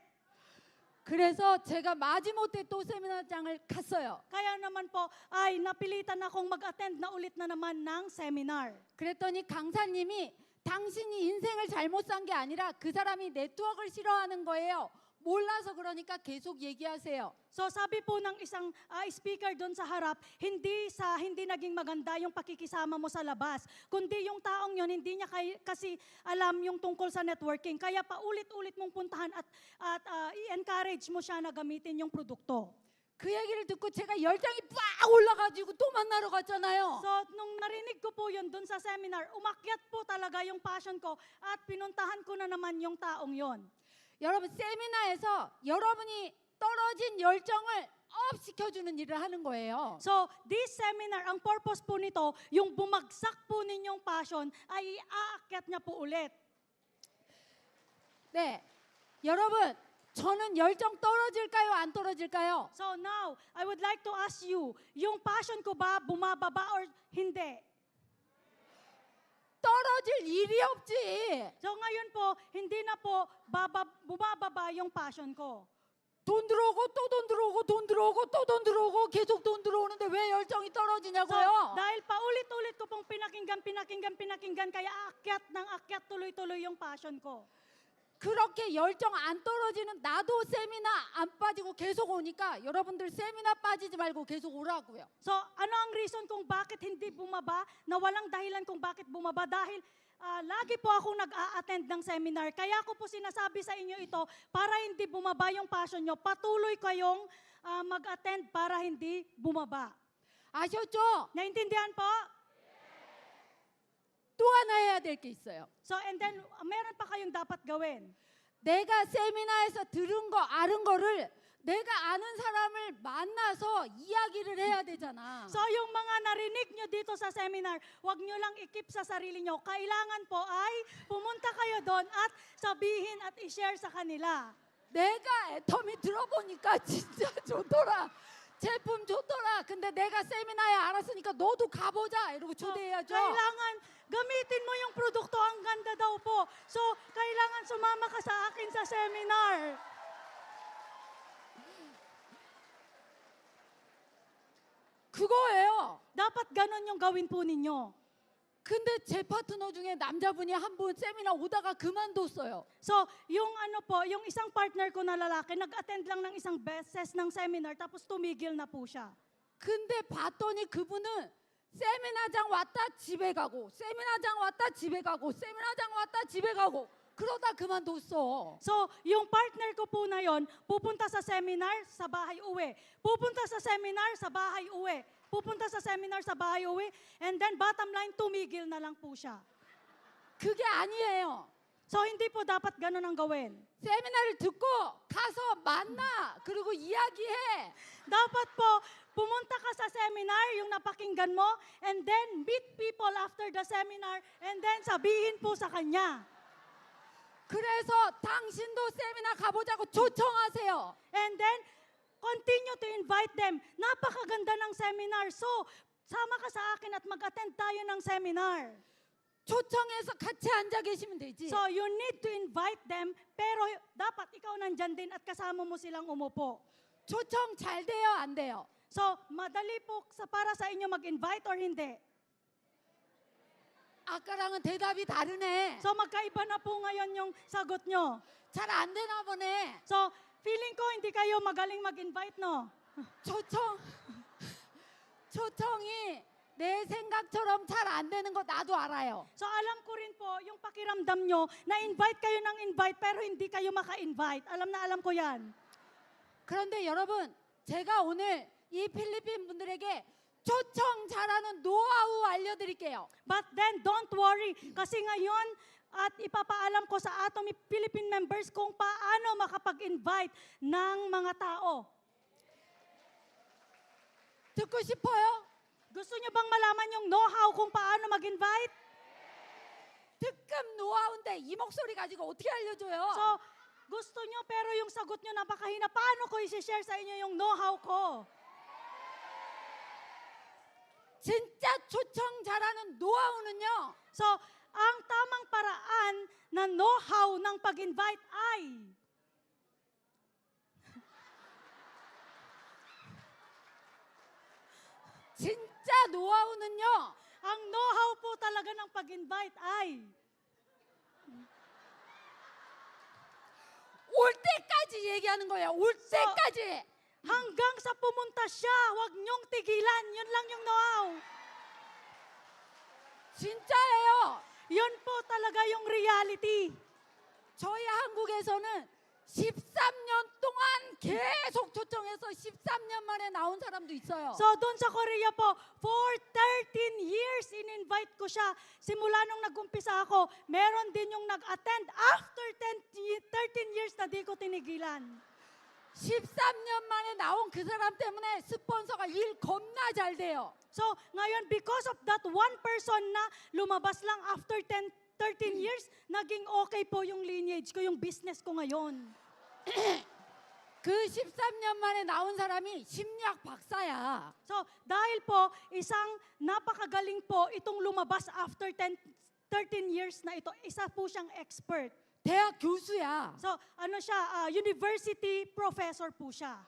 그래서 제가 마지못해 또 세미나장을 갔어요. Kaya naman po, ay napilitan akong mag-attend na ulit na naman ng seminar. 그랬더니 강사님이 당신이 인생을 잘못 산 게 아니라 그 사람이 네트워크를 싫어하는 거예요. 몰라서 그러니까 계속 얘기하세요. So sabi po ng isang speaker doon sa harap, hindi naging maganda yung pakikisama mo sa labas, kundi yung taong yon hindi niya kasi alam yung tungkol sa networking. Kaya paulit-ulit mong puntahan at i-encourage mo siya na gamitin yung produkto. 그 얘기를 듣고 제가 열정이 빡 올라가지고 또 만나러 갔잖아요. So nung narinig ko po yun doon sa seminar, umakyat po talaga yung passion ko at pinuntahan ko na naman yung taong yon. 여러분 세미나에서 여러분이 떨어진 열정을 업 시켜주는 일을 하는 거예요. So, this seminar, ang purpose po nito, yung bumagsak po ninyong passion ay iaakyat niya po ulit. 네, 여러분 저는 열정 떨어질까요? 안 떨어질까요? So now, I would like to ask you, yung passion ko ba bumababa or hindi? 떨어질 일이 없지. So ngayon po, hindi na po bumababa yung passion ko. 돈 들어오고 또 돈 들어오고 돈 들어오고 또 돈 들어오고 계속 돈 들어오는데 왜 열정이 So, 떨어지냐고요? dahil paulit-ulit ko pong pinakinggan, kaya akyat tuloy-tuloy yung passion ko. 그렇게 열정 안 떨어지는 나도 세미나 안 빠지고 계속 오니까 여러분들 세미나 빠지지 말고 계속 오라고요. So, ano ang reason kung bakit hindi bumaba? Na walang dahilan kung bakit bumaba? Dahil lagi po ako nag-a-attend ng seminar. Kaya ko po sinasabi sa inyo ito, para hindi bumaba yung passion nyo, patuloy kayong mag-attend para hindi bumaba. 아셨죠? Naintindihan po? 또 하나 해야 될 게 있어요. So, and then, meron pa kayong dapat gawin. 내가 세미나에서 들은 거, 아는 거를 내가 아는 사람을 만나서 이야기를 해야 되잖아. So, yung mga narinig nyo dito sa seminar, wag nyo lang ikip sa sarili nyo. Kailangan po ay pumunta kayo doon at sabihin at i-share sa kanila. 내가 애터미 들어보니까 진짜 좋더라. 제품 좋더라. 근데 내가 세미나에 알았으니까 너도 가보자. 이러고 So, 초대해야죠. kailangan gamitin mo yung produkto. Ang ganda daw po. So, kailangan sumama ka sa akin sa seminar. 그거예요. Dapat ganon yung gawin po ninyo. 근데 제 파트너 중에 남자분이 한 분 세미나 오다가 그만뒀어요. So, yung ano po, yung isang partner ko na lalaki, nag-attend lang ng isang beses ng seminar, tapos tumigil na po siya. 근데 봤더니 그분은 세미나장 왔다 집에 가고 세미나장 왔다 집에 가고 세미나장 왔다 집에 가고 그러다 그만뒀어. So, yung partner ko po na yon, pupunta sa seminar, sa bahay uwi. Pupunta sa seminar, sa bahay uwi. Pupunta sa seminar, sa bahay uwi. And then, bottom line, tumigil na lang po siya. 그게 아니에요. So, hindi po dapat ganon ang gawin. 세미나를 듣고 가서 만나. 그리고 이야기해. Dapat po, pumunta ka sa seminar, yung napakinggan mo, and then meet people after the seminar, and then sabihin po sa kanya. 그래서 당신도 세미나 가보자고 초청하세요. And then, continue to invite them. Napakaganda ng seminar. So, sama ka sa akin at mag-attend tayo ng seminar. 초청해서 같이 앉아 계시면 되지. So, you need to invite them, pero dapat ikaw nandyan din at kasama mo silang umupo. 초청 잘 돼요, 안 돼요? So, madali po para sa inyo mag-invite or hindi? 아까랑은 대답이 다르네. So, magkaiba na po ngayon yung sagot nyo. 잘 안 되나 보네. So, feeling ko hindi kayo magaling mag-invite, no? 초청이 내 생각처럼 잘 안 되는 거 나도 알아요. So, alam ko rin po, yung pakiramdam nyo, na-invite kayo ng invite, pero hindi kayo maka-invite. Alam na alam ko yan. 그런데 여러분, 제가 오늘 이 필리핀 분들에게 초청 잘하는 노하우 알려드릴게요. But then, don't worry. Kasi ngayon, at ipapaalam ko sa Atomy Philippine members kung paano makapag-invite ng mga tao. 듣고 싶어요? Gusto nyo bang malaman yung know-how kung paano mag-invite? 특급 노하우인데 이 목소리 가지고 어떻게 알려줘요? So, gusto nyo pero yung sagot nyo napakahina. Paano ko i-share sa inyo yung know-how ko? 진짜 초청 잘하는 노하우는요. So, ang tamang paraan na know-how ng pag-invite ay 진짜 노하우는요. ang know-how po talaga ng pag-invite ay 올 때까지 얘기하는 거예요. 올 때까지. Hanggang sa pumunta siya, wag niyong tigilan. Yun lang yung know-how. 진짜예요. Yun po talaga yung reality. 저희 한국에서는 13년 동안 계속 초청해서 13년 만에 나온 사람도 있어요. So doon sa Korea po, for 13 years in-invite ko siya. Simula nung nag-umpisa ako, meron din yung nag-attend after 13 years na di ko tinigilan. 13년 만에 나온 그 사람 때문에 스폰서가 일 겁나 잘 돼요. So ngayon, because of that one person na lumabas lang after 13 years, naging okay po yung lineage ko, yung business ko ngayon. 그 13년 만에 나온 사람이 심리학 박사야. So dahil po, isang napakagaling po itong lumabas after 13 years na ito, isa po siyang expert. 대학 교수야. So ano siya, university professor po siya.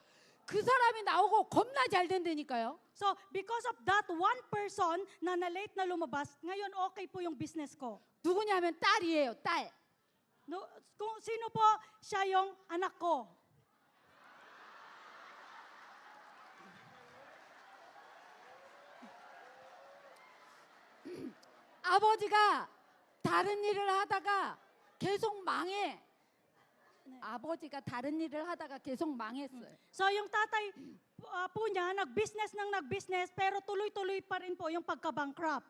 그 사람이 나오고 겁나 잘 된다니까요. So because of that one person na na-late na lumabas, ngayon okay po yung business ko. 누구냐면 딸이에요. 딸. No, kung sino po, siya yung anak ko. 아버지가 다른 일을 하다가 계속 망해. 아버지가 다른 일을 하다가 계속 망했어요. So yung tatay po niya, nag-business pero tuloy-tuloy pa rin po yung pagka-bankrupt.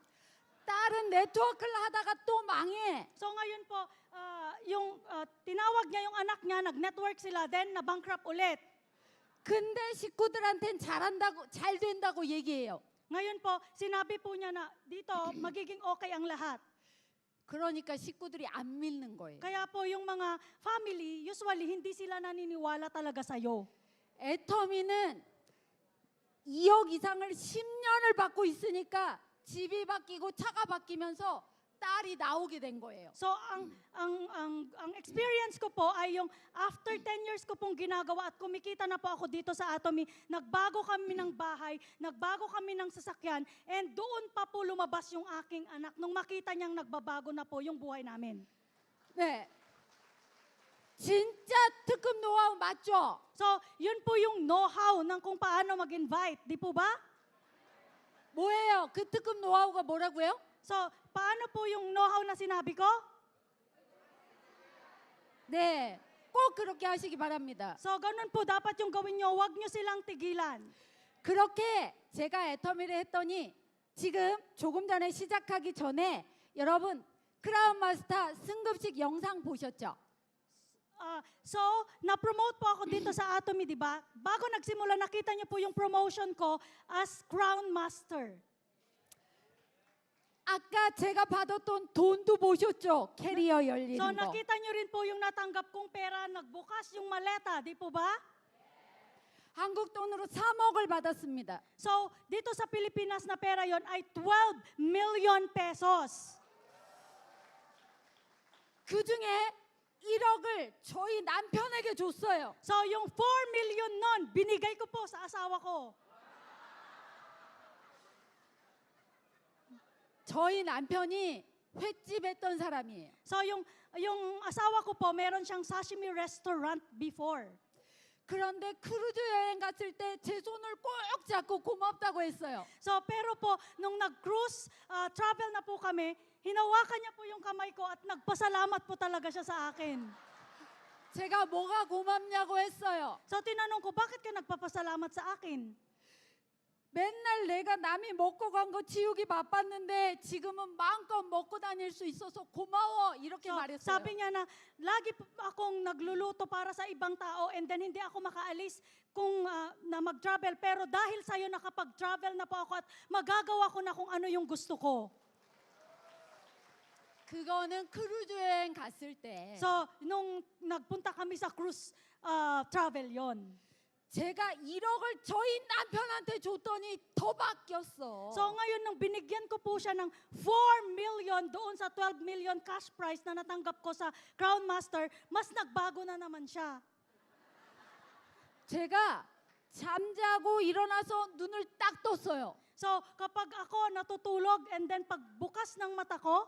딸은 네트워크를 하다가 또 망해. So ngayon po, tinawag niya yung anak niya, nag-network sila, then na-bankrupt ulit. 근데 식구들한테는 잘한다고 잘 된다고 얘기해요. Ngayon po, sinabi po niya na dito, magiging okay ang lahat. 그러니까 식구들이 안 믿는 거예요. Kaya po yung mga family, usually hindi sila naniniwala talaga sa'yo. 애터미는 2억 이상을 10년을 받고 있으니까 집이 바뀌고 차가 바뀌면서 딸이 나오게 된 거예요. So ang experience ko po ay yung after 10 years ko pong ginagawa at kumikita na po ako dito sa Atomy, nagbago kami ng bahay, nagbago kami ng sasakyan, and doon pa po lumabas yung aking anak nung makita niyang nagbabago na po yung buhay namin. 네. 진짜 특급 노하우 맞죠? So yun po yung know-how ng kung paano mag-invite, di po ba? 뭐예요? 그 특급 노하우가 뭐라고요? So paano po yung know-how na sinabi ko? 네. 꼭 그렇게 하시기 바랍니다. So ganun po 다pat yung gawin nyo, wag nyo silang tigilan. 그렇게 제가 애터미를 했더니 지금 조금 전에 시작하기 전에 여러분 크라운 마스터 승급식 영상 보셨죠? So, na-promote po ako dito sa Atomy, di ba? Bago nagsimula, nakita niyo po yung promotion ko as Crown Master. 아까 제가 받았던 돈도 보셨죠? 캐리어 열리는 So, 거. nakita niyo rin po yung natanggap kong pera, nagbukas yung maleta, di po ba? 한국 돈으로 3억을 받았습니다. So, dito sa Pilipinas na pera yon ay 12 million pesos. 그 중에 1억을 저희 남편에게 줬어요. So, yung 4 million nun, binigay ko po sa asawa ko. 저희 남편이 횟집 했던 사람이에요. So, yung asawa ko po, meron siyang sashimi restaurant before. 그런데 크루즈 여행 갔을 때 제 손을 꼭 잡고 고맙다고 했어요. So, pero po, nung nag-cruise travel na po kami, hinawakan niya po yung kamay ko at nagpasalamat po talaga siya sa akin. 제가 뭐가 고맙냐고 했어요. So, tinanong ko, bakit ka nagpapasalamat sa akin? 맨날 내가 남이 먹고 간 거 치우기 바빴는데 지금은 마음껏 먹고 다닐 수 있어서 고마워 이렇게 So, 말했어요. sabi niya na, lagi po akong nagluluto para sa ibang tao and then hindi ako makaalis kung na mag-travel. Pero dahil sa'yo nakapag-travel na po ako at magagawa ko na kung ano yung gusto ko. 그거는 크루즈 여행 갔을 때 So, nung nagpunta kami sa cruise travel yon. 제가 1억을 저희 남편한테 줬더니 더 바뀌었어. So ngayon nung binigyan ko po siya ng 4 million doon sa 12 million cash prize na natanggap ko sa Crown Master, mas nagbago na naman siya. 제가 잠자고 일어나서 눈을 딱 떴어요. So kapag ako natutulog and then pagbukas ng mata ko,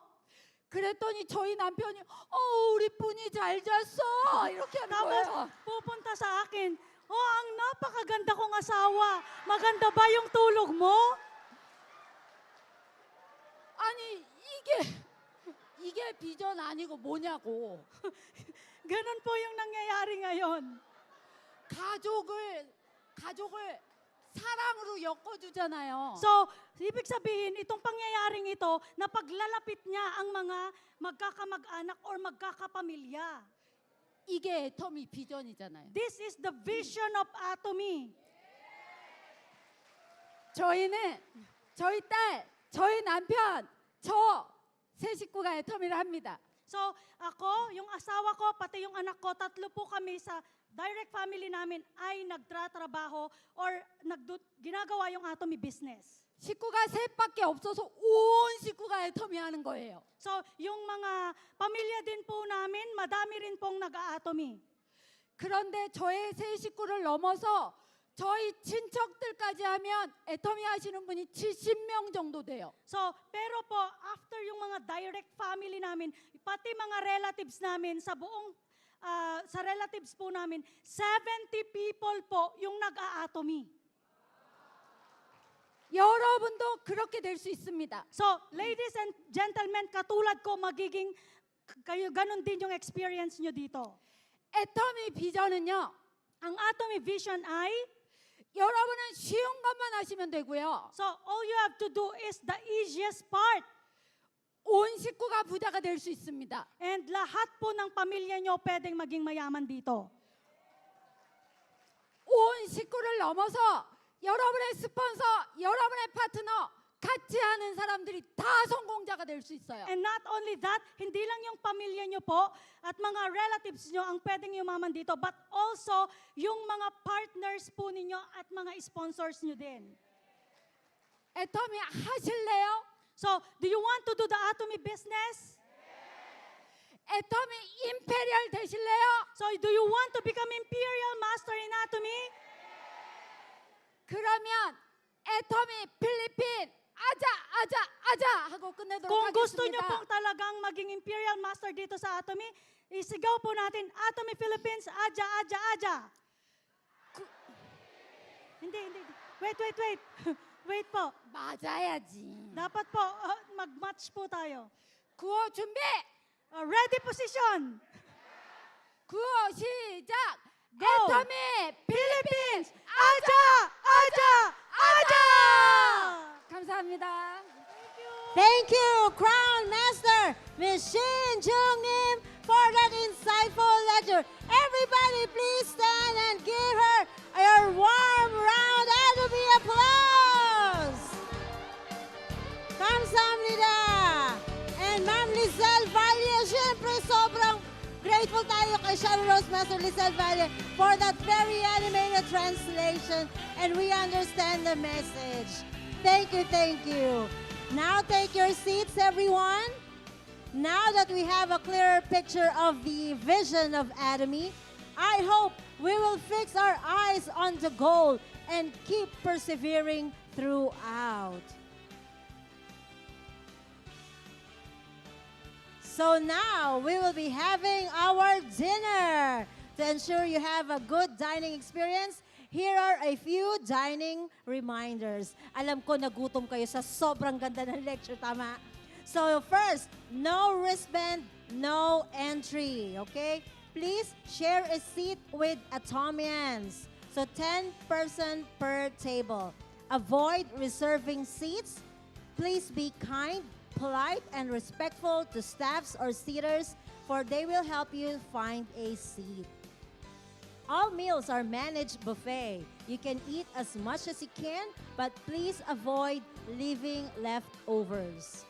그랬더니 저희 남편이 우리 뿐이 잘 잤어 이렇게 하는 Tapos 거예요. pupunta sa akin, ang napakaganda kong asawa. Maganda ba yung tulog mo? 아니 이게 비전 아니고 뭐냐고. Ganon po yung nangyayari ngayon. 가족을 사랑으로 엮어주잖아요. So, ibig sabihin, itong pangyayaring ito, na paglalapit niya ang mga magkakamag-anak or magkakapamilya. 이게 애터미 비전이잖아요. This is the vision of Atomy. 저희는 저희 딸, 저희 남편, 저 세 식구가 애터미를 합니다. So, ako, yung asawa ko, pati yung anak ko, tatlo po kami sa direct family namin ay nagtratrabaho or ginagawa yung Atomy business. 식구가 셋밖에 없어서 온 식구가 애터미 하는 거예요. So, yung mga pamilya din po namin, madami rin pong nag-a-Atomy. 그런데 저의 세 식구를 넘어서 저희 친척들까지 하면 애터미 하시는 분이 70명 정도 돼요. So, pero po, after yung mga direct family namin, pati mga relatives namin sa buong, sa relatives po namin, 70 people po yung nag-a-Atomy. 여러분도 그렇게 될 수 있습니다. So, ladies and gentlemen, katulad ko, kayo ganun din yung experience nyo dito. 애터미 비전은요. Ang Atomy vision ay, 여러분은 쉬운 것만 하시면 되고요. so all you have to do is the easiest part. 온 식구가 부자가 될 수 있습니다. And lahat po ng pamilya nyo pwedeng maging mayaman dito. 온 식구를 넘어서 여러분의 스폰서, 여러분의 파트너, 같이 하는 사람들이 다 성공자가 될 수 있어요. And not only that, hindi lang yung pamilya nyo po at mga relatives nyo ang pwedeng yumaman dito, but also yung mga partners po ninyo at mga sponsors nyo din. 애터미 하실래요? So, do you want to do the Atomy business? 애터미 임페리얼 되실래요? So, do you want to become Imperial Master in Atomy? 그러면 애터미 필리핀 아자 하고 끝내도록 Kung gusto nyo 하겠습니다. pong talagang maging Imperial Master dito sa Atomy, isigaw po natin, Atomy Philippines, aja. Hindi. Wait. Wait po. 맞아야지. Dapat po, mag-match po tayo. 구호 준비. Ready position. 구호 시작. Go. 애터미 필리핀 Aja! 감사합니다. Thank you, Crown Master Ms. Shin Jung-nim, for that insightful lecture. Everybody, please stand and give her your warm round Atomy applause. Kamsahamnida. And Ma'am Lizelle Valle, syempre sobrang grateful tayo kay Shadow Rose Master Lizelle Valle for that very animated translation, and we understand the message. Thank you. Now take your seats, everyone. Now that we have a clearer picture of the vision of Atomy, I hope we will fix our eyes on the goal and keep persevering throughout. So now we will be having our dinner. To ensure you have a good dining experience, here are a few dining reminders. Alam ko nagutom kayo sa sobrang ganda ng lecture, tama? So first, no wristband, no entry, okay? Please share a seat with Atomians. So 10% per table. Avoid reserving seats. Please be kind, polite, and respectful to staffs or seaters, for they will help you find a seat. All meals are managed buffet. You can eat as much as you can, but please avoid leaving leftovers.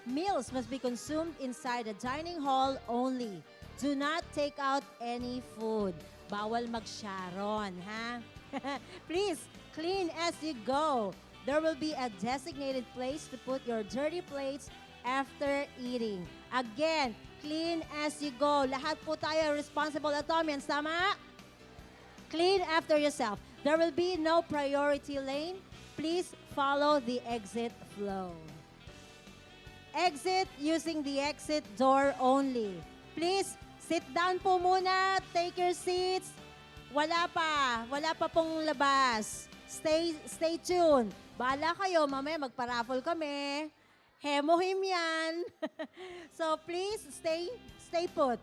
Meals must be consumed inside the dining hall only. Do not take out any food. Bawal mag-sharon, ha? Please, clean as you go. There will be a designated place to put your dirty plates after eating. Again, clean as you go. Lahat po tayo responsible Atomians, tama? Clean after yourself. There will be no priority lane. Please follow the exit flow. exit using the exit door only. Please, sit down po muna. Take your seats. Wala pa pong labas. Stay tuned. Bahala kayo, mamaya magpa-raffle kami. Hemohim yan. So please, stay put.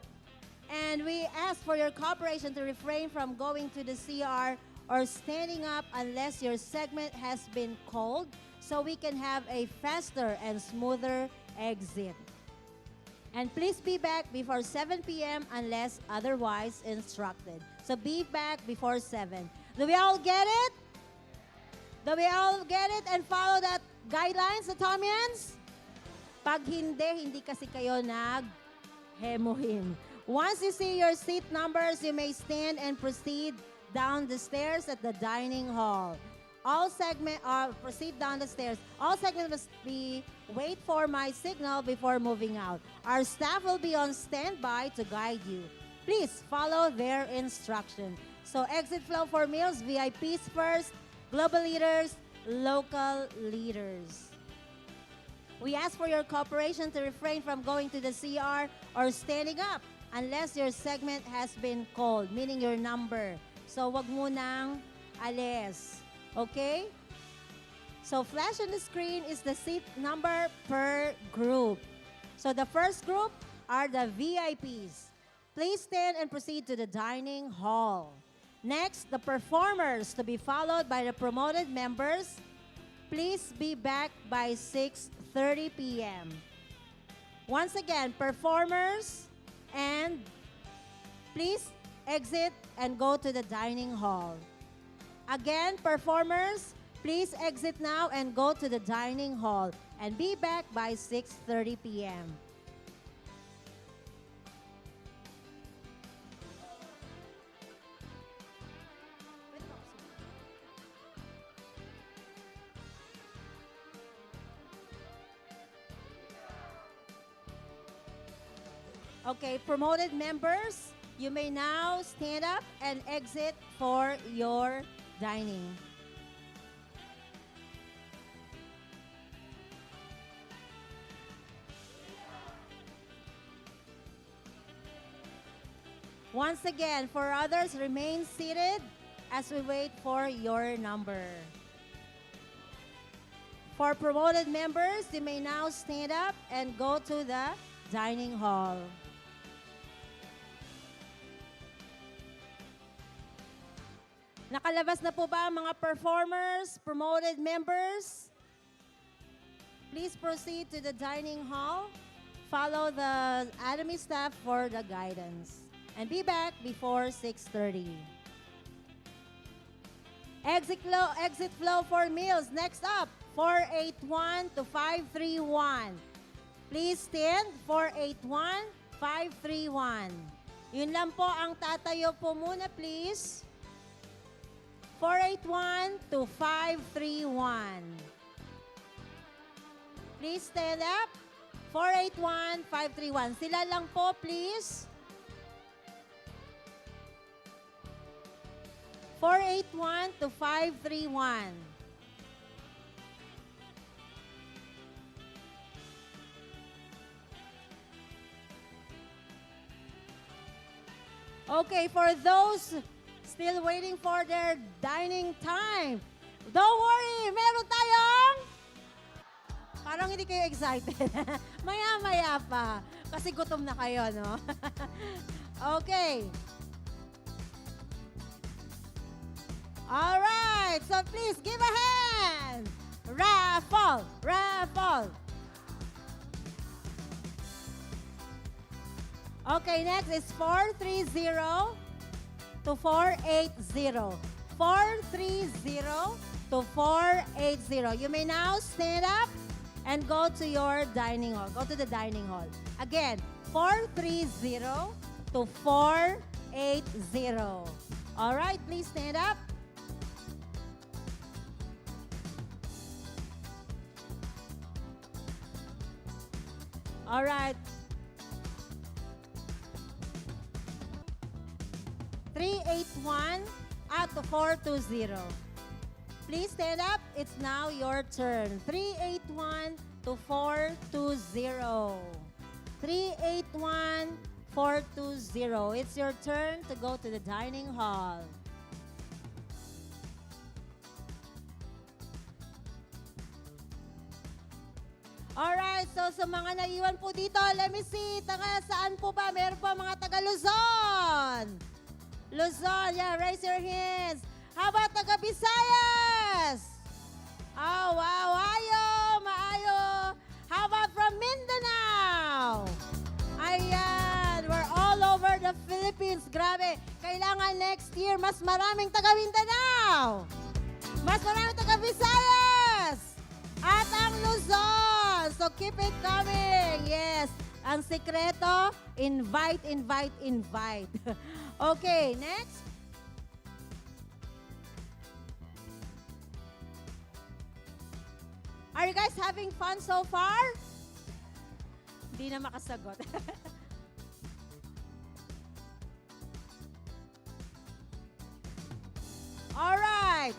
And we ask for your cooperation to refrain from going to the CR or standing up unless your segment has been called so we can have a faster and smoother exit. And please be back before 7 p.m. unless otherwise instructed. So be back before 7. Do we all get it? Do we all get it and follow that guidelines, Atomians? Pag hindi kasi kayo nag-hemohin. Once you see your seat numbers, you may stand and proceed down the stairs at the dining hall. Proceed down the stairs. All segments must wait for my signal before moving out. Our staff will be on standby to guide you. Please follow their instruction. So exit flow for meals, VIPs first, global leaders, local leaders. We ask for your cooperation to refrain from going to the CR or standing up unless your segment has been called, meaning your number. So wag mo nang alis. Okay? So flash on the screen is the seat number per group. So the first group are the VIPs. Please stand and proceed to the dining hall. Next, the performers, to be followed by the promoted members. Please be back by 6:30 p.m. Once again, performers, and please exit and go to the dining hall. Again, performers, please exit now and go to the dining hall and be back by 6:30 p.m. Okay, promoted members, you may now stand up and exit for your dining. Once again, for others, remain seated as we wait for your number. For promoted members, you may now stand up and go to the dining hall. Nakalabas na po ba ang mga performers, promoted members? Please proceed to the dining hall. Follow the Academy staff for the guidance. And be back before 6:30. Exit flow for meals. Next up, 481 to 531. Please stand, 481, 531. Yun lang po ang tatayo po muna, please. 481 to 531. Please stand up. 481, 531. Sila lang po, please. 481 to 531. Okay, for those still waiting for their dining time, don't worry, meron tayong... Parang hindi kayo excited. Maya-maya pa. Kasi gutom na kayo, no? Okay. All right, so please give a hand. Raffle, raffle. Okay, next is 430 to 480. 430 to 480. You may now stand up and go to your dining hall. Go to the dining hall. Again, 430 to 480. All right, please stand up. All right. 381 out to 420. Please stand up. It's now your turn. 381 to 420. 381-420. It's your turn to go to the dining hall. Alright, so sa mga naiwan po dito, let me see, taga saan po ba? Meron pa mga taga Luzon. Luzon, yeah, raise your hands. How about taga Visayas? Oh, wow, maayo. How about from Mindanao? Ayan, we're all over the Philippines. Grabe, kailangan next year mas maraming taga Mindanao. Mas maraming taga Visayas. At ang Luzon. So keep it coming. Yes. Ang sekreto, invite. Okay, next. Are you guys having fun so far? Hindi na makasagot. All right.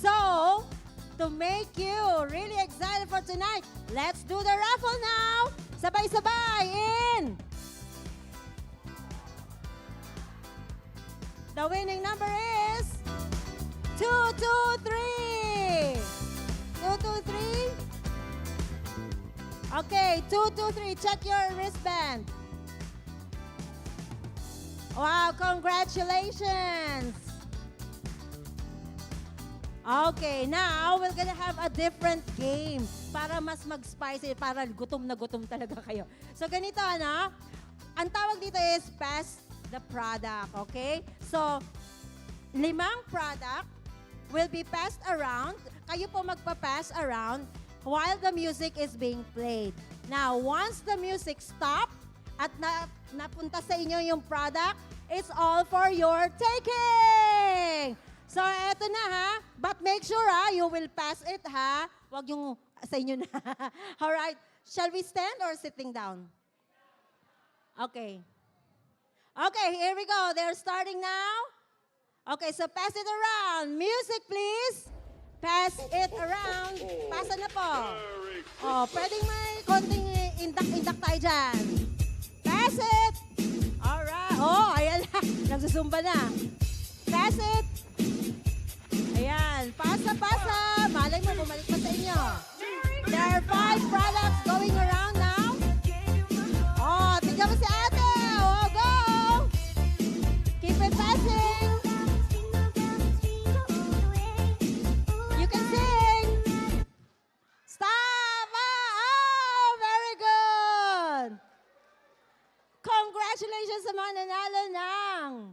So, to make you really excited for tonight, let's do the raffle now. Sabay-sabay in. The winning number is 223. 223. Okay, 223. Check your wristband. Wow, congratulations. Okay, now we're gonna have a different game para mas mag-spicy, para gutom na gutom talaga kayo. So ganito, ano? Ang tawag dito is pass the product, okay? So, 5 product will be passed around. Kayo po magpa-pass around while the music is being played. Now, once the music stop at napunta sa inyo yung product, it's all for your taking! So, eto na ha. But make sure ha, you will pass it ha. Huwag yung sa inyo na. Alright. Shall we stand or sitting down? Okay. Okay, here we go. They're starting now. Okay, so pass it around. Music, please. Pass it around. Pasa na po. Oh, pwedeng may konting indak-indak tayo dyan. Pass it. Alright. Oh, ayan na. Nagsusumba na. Pass it. Ayan, pasa. Malay mo, bumalik pa sa inyo. There are 5 products going around now. Oh, tignan mo si ate. Oh, go. Keep it passing. You can sing. Stop. Oh, very good. Congratulations sa mga nanalo ng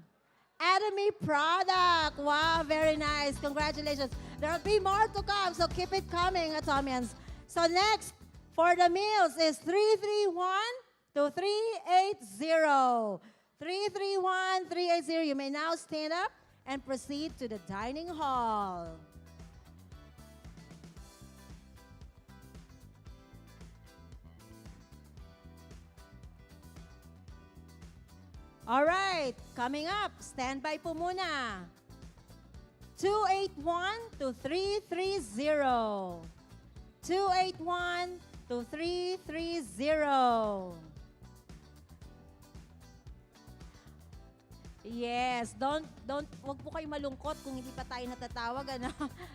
Atomy product. Wow, very nice. Congratulations. There will be more to come, so keep it coming, Atomians. So next, for the meals is 331-380. 331-380. You may now stand up and proceed to the dining hall. All right, coming up, standby po muna. 281-330. 281-330. Yes, wag po kayo malungkot kung hindi pa tayo natatawag, ano?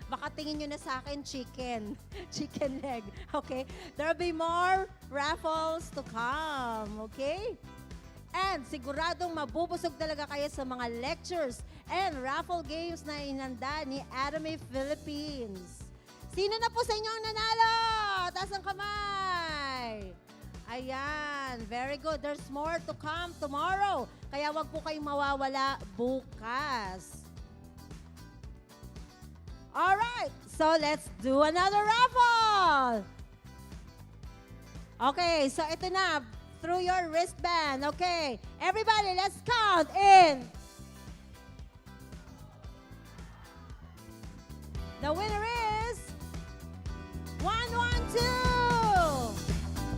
Baka tingin nyo na sa akin chicken leg, okay? There'll be more raffles to come, okay? And siguradong mabubusog talaga kayo sa mga lectures and raffle games na inanda ni Atomy Philippines. Sino na po sa inyo ang nanalo? Taas ang kamay. Ayan, very good. There's more to come tomorrow. Kaya wag po kayong mawawala bukas. Alright, so let's do another raffle. Okay, so ito na. Through your wristband. Okay. Everybody, let's count in. The winner is 112.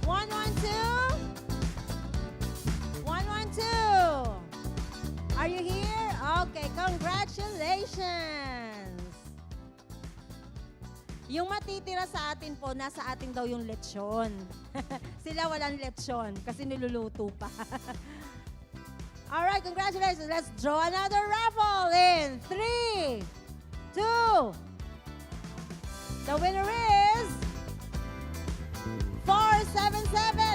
112. 112. Are you here? Okay, congratulations. Yung matitira sa atin po, nasa atin daw yung lechon. Sila walang lechon kasi niluluto pa. Alright, congratulations. Let's draw another raffle in 3, 2. The winner is 477.